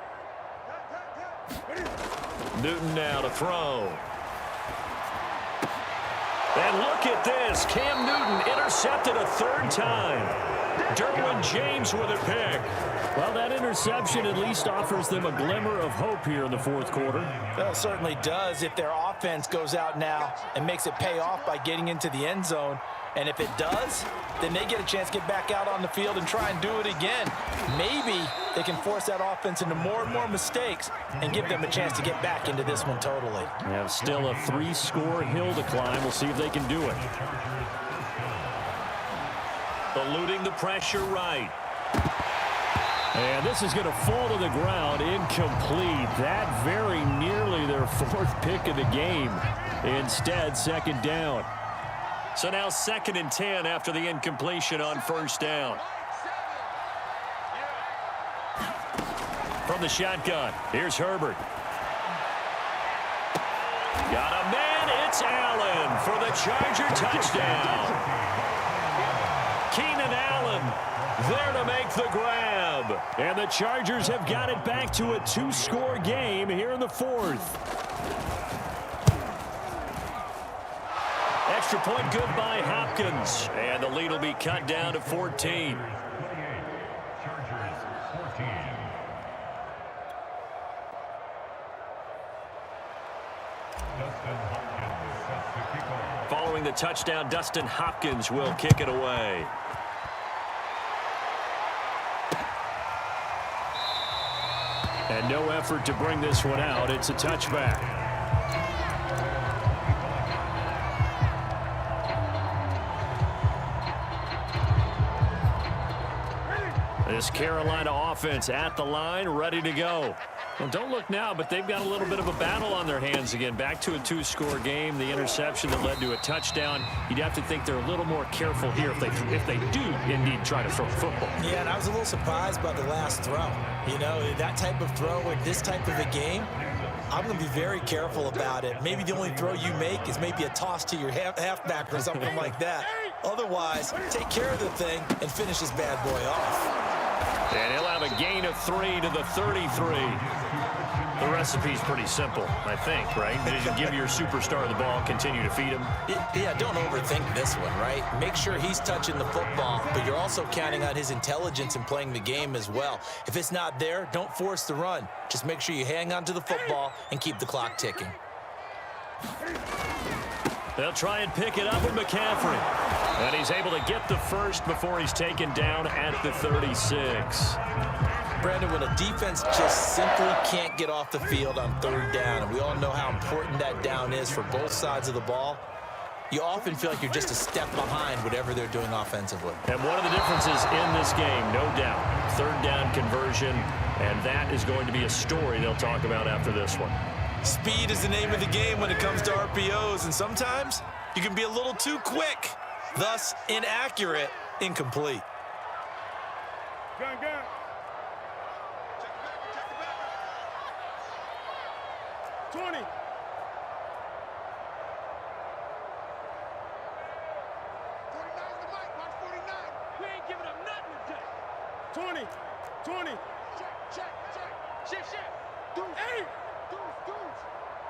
Newton now to throw. And look at this. Cam Newton intercepted a 3rd time. Derwin James with a pick. Well, that interception at least offers them a glimmer of hope here in the 4th quarter. Well, it certainly does if their offense goes out now and makes it pay off by getting into the end zone. And if it does, then they get a chance to get back out on the field and try and do it again. Maybe they can force that offense into more and more mistakes and give them a chance to get back into this one totally. They have still a 3-score hill to climb. We'll see if they can do it. Eluding the pressure right. And this is going to fall to the ground incomplete. That very nearly their 4th pick of the game. Instead, 2nd down. So now 2nd and 10 after the incompletion on 1st down. From the shotgun, here's Herbert. Got a man, it's Allen for the Charger touchdown. Keenan Allen there to make the grab. And the Chargers have got it back to a 2-score game here in the 4th. Extra point good by Hopkins. And the lead will be cut down to 14. Following the touchdown, Dustin Hopkins will kick it away. And no effort to bring this one out. It's a touchback. This Carolina offense at the line, ready to go. Well, don't look now, but they've got a little bit of a battle on their hands again. Back to a 2-score game. The interception that led to a touchdown. You'd have to think they're a little more careful here if they do indeed try to throw the football. Yeah, and I was a little surprised by the last throw. You know, that type of throw in this type of a game, I'm going to be very careful about it. Maybe the only throw you make is maybe a toss to your halfback or something like that. Otherwise, take care of the thing and finish this bad boy off. And he'll have a gain of 3 to the 33. The recipe's pretty simple, I think, right? You give your superstar the ball, continue to feed him. Yeah, don't overthink this one, right? Make sure he's touching the football, but you're also counting on his intelligence in playing the game as well. If it's not there, don't force the run. Just make sure you hang on to the football and keep the clock ticking. They'll try and pick it up with McCaffrey. And he's able to get the first before he's taken down at the 36. Brandon, when a defense just simply can't get off the field on third down, and we all know how important that down is for both sides of the ball, you often feel like you're just a step behind whatever they're doing offensively. And one of the differences in this game, no doubt, third down conversion, and that is going to be a story they'll talk about after this one. Speed is the name of the game when it comes to RPOs, and sometimes you can be a little too quick, thus inaccurate, incomplete. Gun, gun. 20. 49 the mic. Watch 49. We ain't giving up nothing today. 20. 20. Check. Shift. Deuce. Hey. Deuce.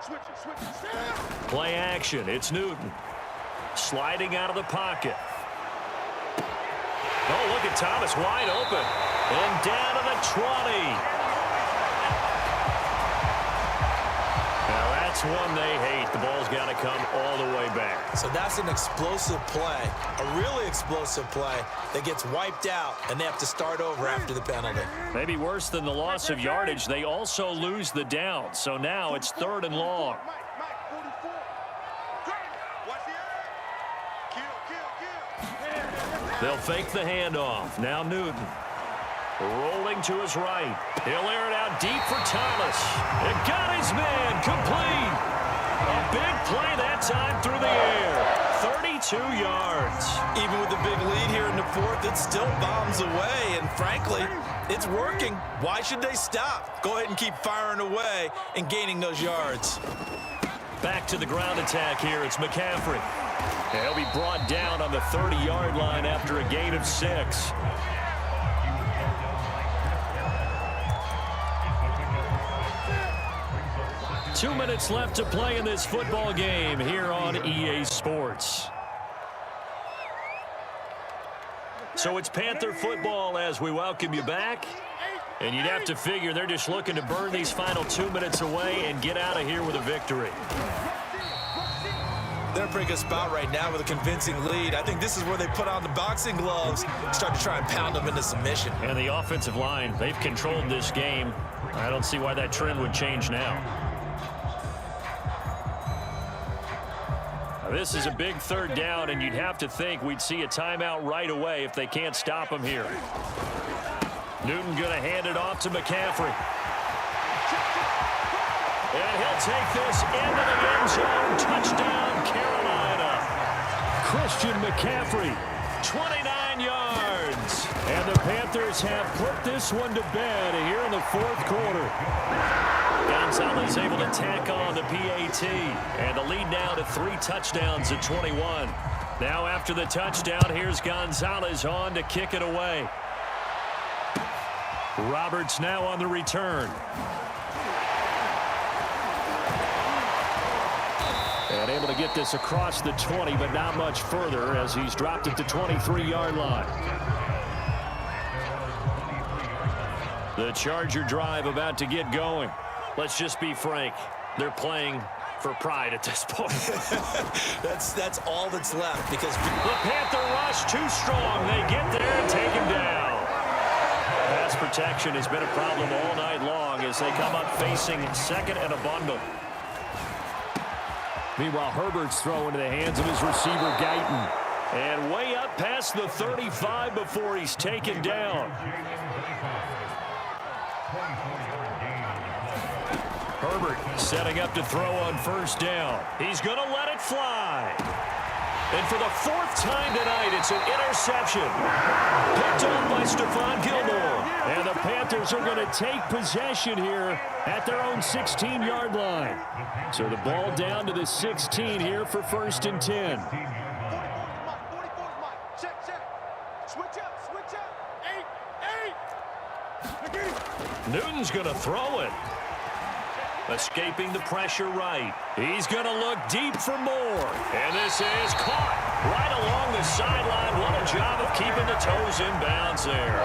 Switch it. Play action. It's Newton. Sliding out of the pocket. Oh, look at Thomas wide open. And down to the 20. That's one they hate. The ball's got to come all the way back. So that's an explosive play, a really explosive play that gets wiped out, and they have to start over after the penalty. Maybe worse than the loss of yardage, they also lose the down. So now it's 3rd and long. Mike, 44. Watch the kill. They'll fake the handoff. Now Newton. Rolling to his right. He'll air it out deep for Thomas. It got his man complete. A big play that time through the air. 32 yards. Even with the big lead here in the fourth, it still bombs away, and frankly, it's working. Why should they stop? Go ahead and keep firing away and gaining those yards. Back to the ground attack here. It's McCaffrey. He'll be brought down on the 30-yard line after a gain of 6. 2 minutes left to play in this football game here on EA Sports. So it's Panther football as we welcome you back. And you'd have to figure they're just looking to burn these final 2 minutes away and get out of here with a victory. They're in a pretty good spot right now with a convincing lead. I think this is where they put on the boxing gloves and start to try and pound them into submission. And the offensive line, they've controlled this game. I don't see why that trend would change now. This is a big 3rd down, and you'd have to think we'd see a timeout right away if they can't stop him here. Newton going to hand it off to McCaffrey. And he'll take this into the end zone. Touchdown, Carolina. Christian McCaffrey, 29 yards. And the Panthers have put this one to bed here in the 4th quarter. Gonzalez able to tack on the PAT. And the lead now to 3 touchdowns at 21. Now after the touchdown, here's Gonzalez on to kick it away. Roberts now on the return. And able to get this across the 20, but not much further as he's dropped it to 23-yard line. The Charger drive about to get going. Let's just be frank. They're playing for pride at this point. That's all that's left because the Panther rush too strong. They get there and take him down. Pass protection has been a problem all night long as they come up facing 2nd and a bundle. Meanwhile, Herbert's throw into the hands of his receiver, Guyton. And way up past the 35 before he's taken down. Herbert setting up to throw on 1st down. He's going to let it fly. And for the 4th time tonight, it's an interception. Picked up by Stephon Gilmore. And the Panthers are going to take possession here at their own 16-yard line. So the ball down to the 16 here for 1st and 10. 44 Mike. Check. Switch up. 8. Newton's going to throw it. Escaping the pressure right. He's going to look deep for more. And this is caught right along the sideline. What a job of keeping the toes in bounds there.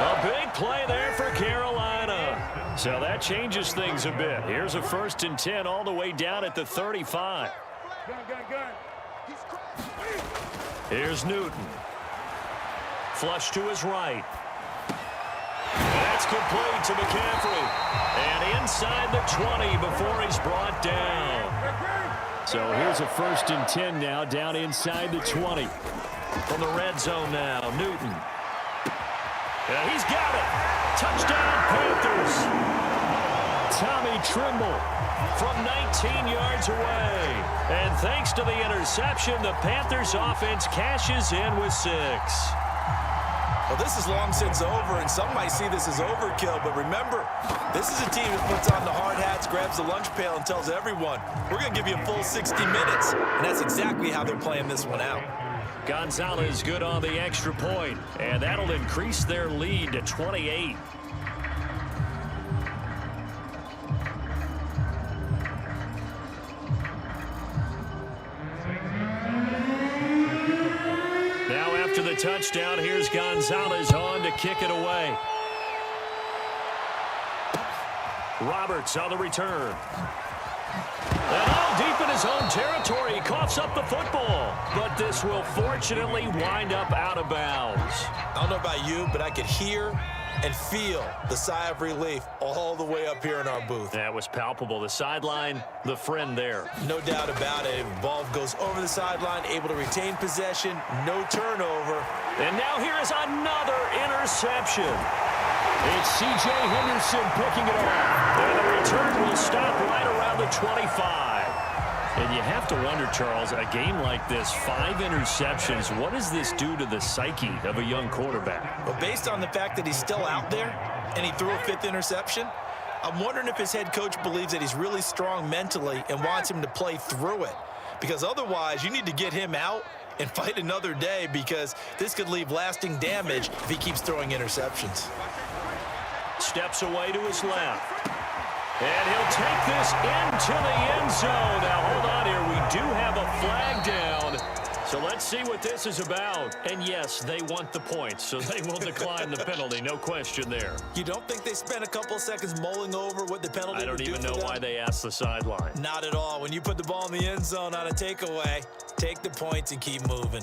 A big play there for Carolina. So that changes things a bit. Here's a 1st and 10 all the way down at the 35. Here's Newton. Flush to his right. That's complete to McCaffrey. And inside the 20 before he's brought down. So here's a 1st and 10 now down inside the 20. From the red zone now, Newton. Yeah, he's got it. Touchdown, Panthers. Tommy Trimble from 19 yards away. And thanks to the interception, the Panthers offense cashes in with 6. Well, this is long since over, and some might see this as overkill, but remember, this is a team that puts on the hard hats, grabs the lunch pail, and tells everyone, we're going to give you a full 60 minutes, and that's exactly how they're playing this one out. Gonzalez good on the extra point, and that'll increase their lead to 28. To the touchdown, here's Gonzalez on to kick it away. Roberts on the return. And all deep in his own territory, he coughs up the football. But this will fortunately wind up out of bounds. I don't know about you, but I could hear and feel the sigh of relief all the way up here in our booth. That was palpable. The sideline, the friend there. No doubt about it. The ball goes over the sideline, able to retain possession, no turnover. And now here is another interception. It's C.J. Henderson picking it off. And the return will stop right around the 25. And you have to wonder, Charles, a game like this, 5 interceptions, what does this do to the psyche of a young quarterback? Well, based on the fact that he's still out there and he threw a 5th interception, I'm wondering if his head coach believes that he's really strong mentally and wants him to play through it. Because otherwise, you need to get him out and fight another day, because this could leave lasting damage if he keeps throwing interceptions. Steps away to his left. And he'll take this into the end zone. Now, hold on here. We do have a flag down. So let's see what this is about. And, yes, they want the points, so they will decline the penalty. No question there. You don't think they spent a couple of seconds mulling over what the penalty I would don't do even for know them? why they asked the sideline. Not at all. When you put the ball in the end zone on a takeaway, take the points and keep moving.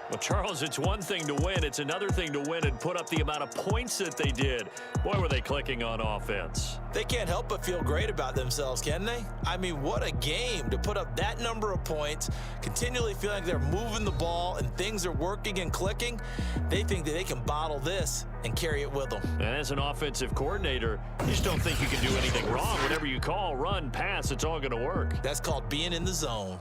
Well, Charles, it's one thing to win. It's another thing to win and put up the amount of points that they did. Boy, were they clicking on offense. They can't help but feel great about themselves, can they? I mean, what a game to put up that number of points, continually feeling like they're moving the ball and things are working and clicking. They think that they can bottle this and carry it with them. And as an offensive coordinator, you just don't think you can do anything wrong. Whatever you call, run, pass, it's all going to work. That's called being in the zone.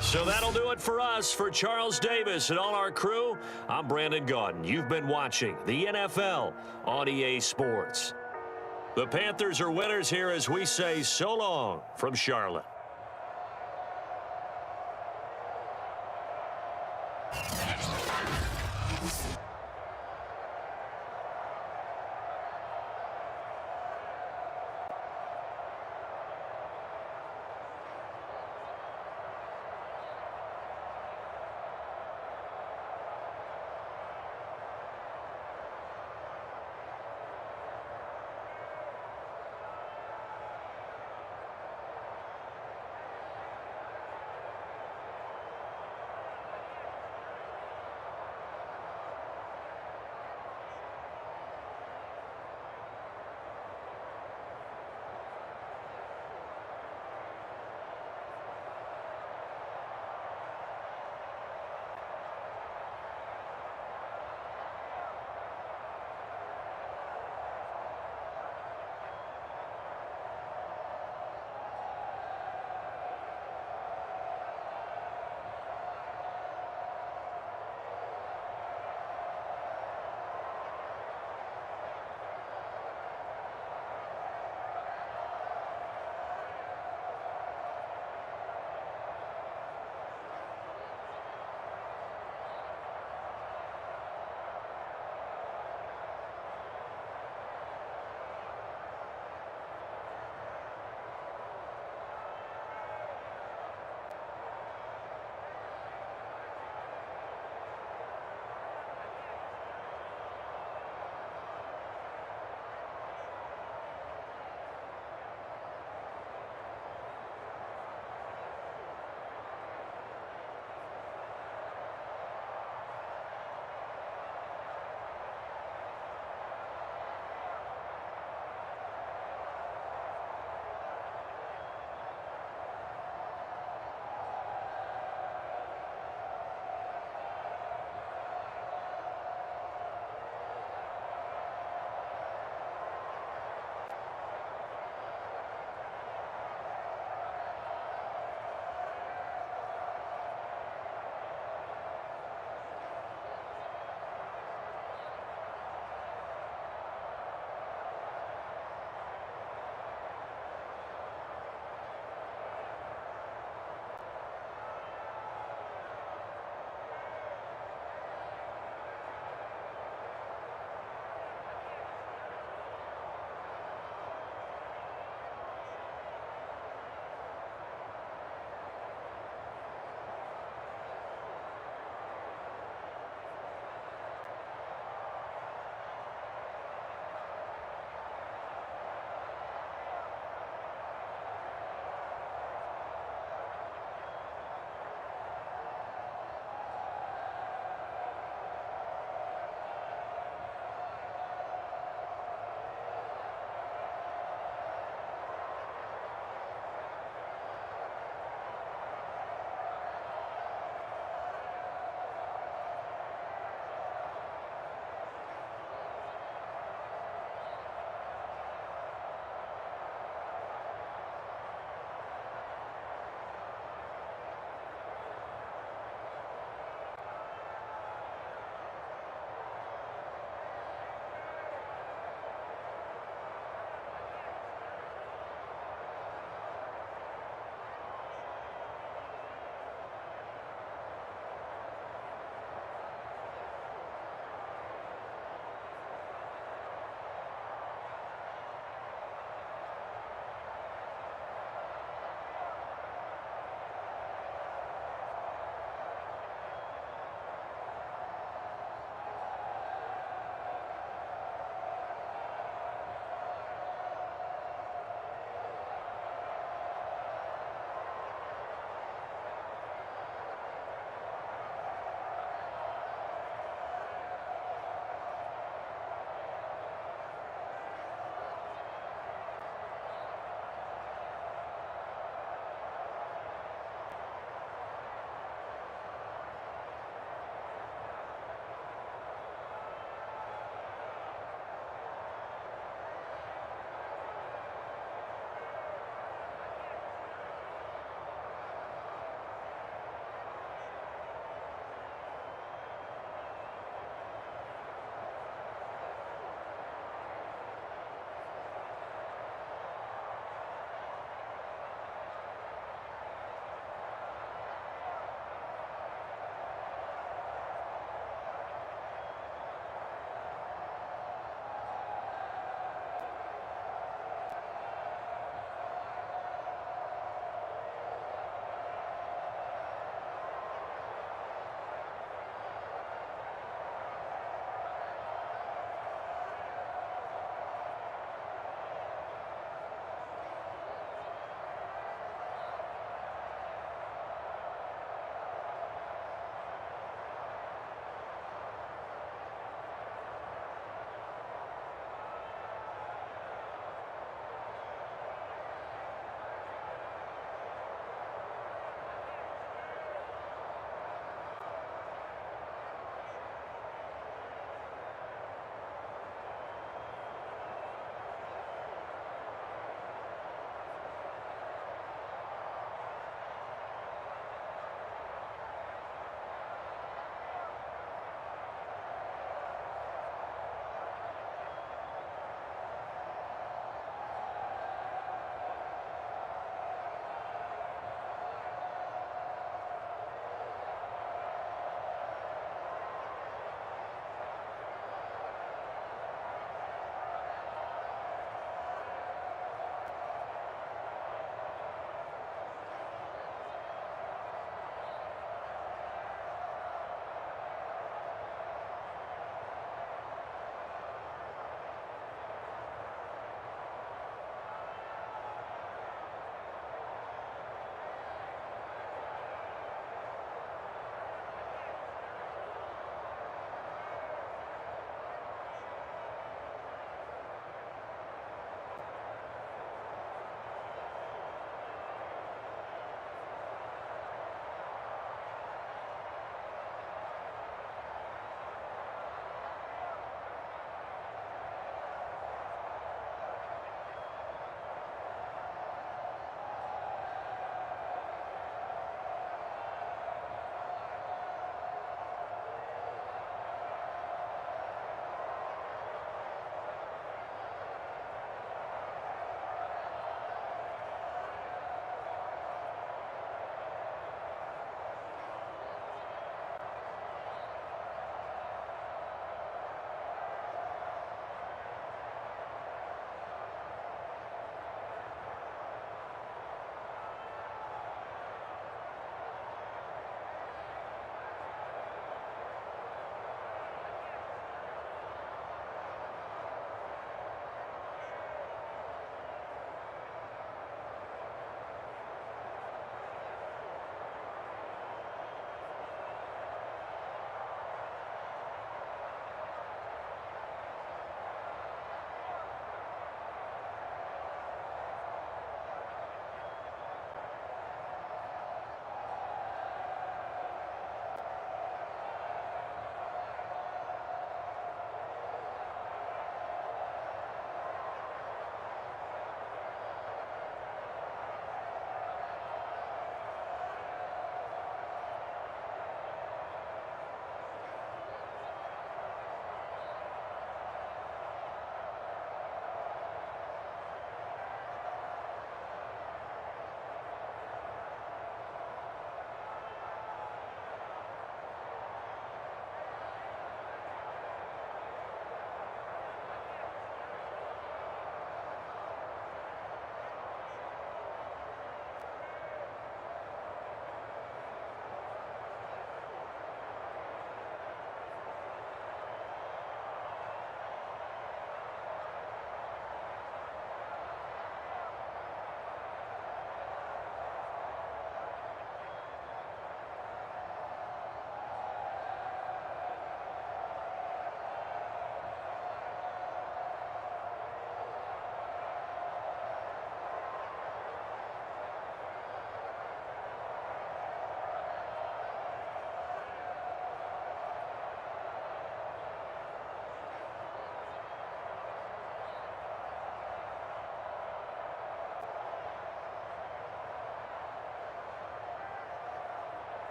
So that'll do it for us. For Charles Davis and all our crew, I'm Brandon Gaudin. You've been watching the NFL on EA Sports. The Panthers are winners here as we say so long from Charlotte.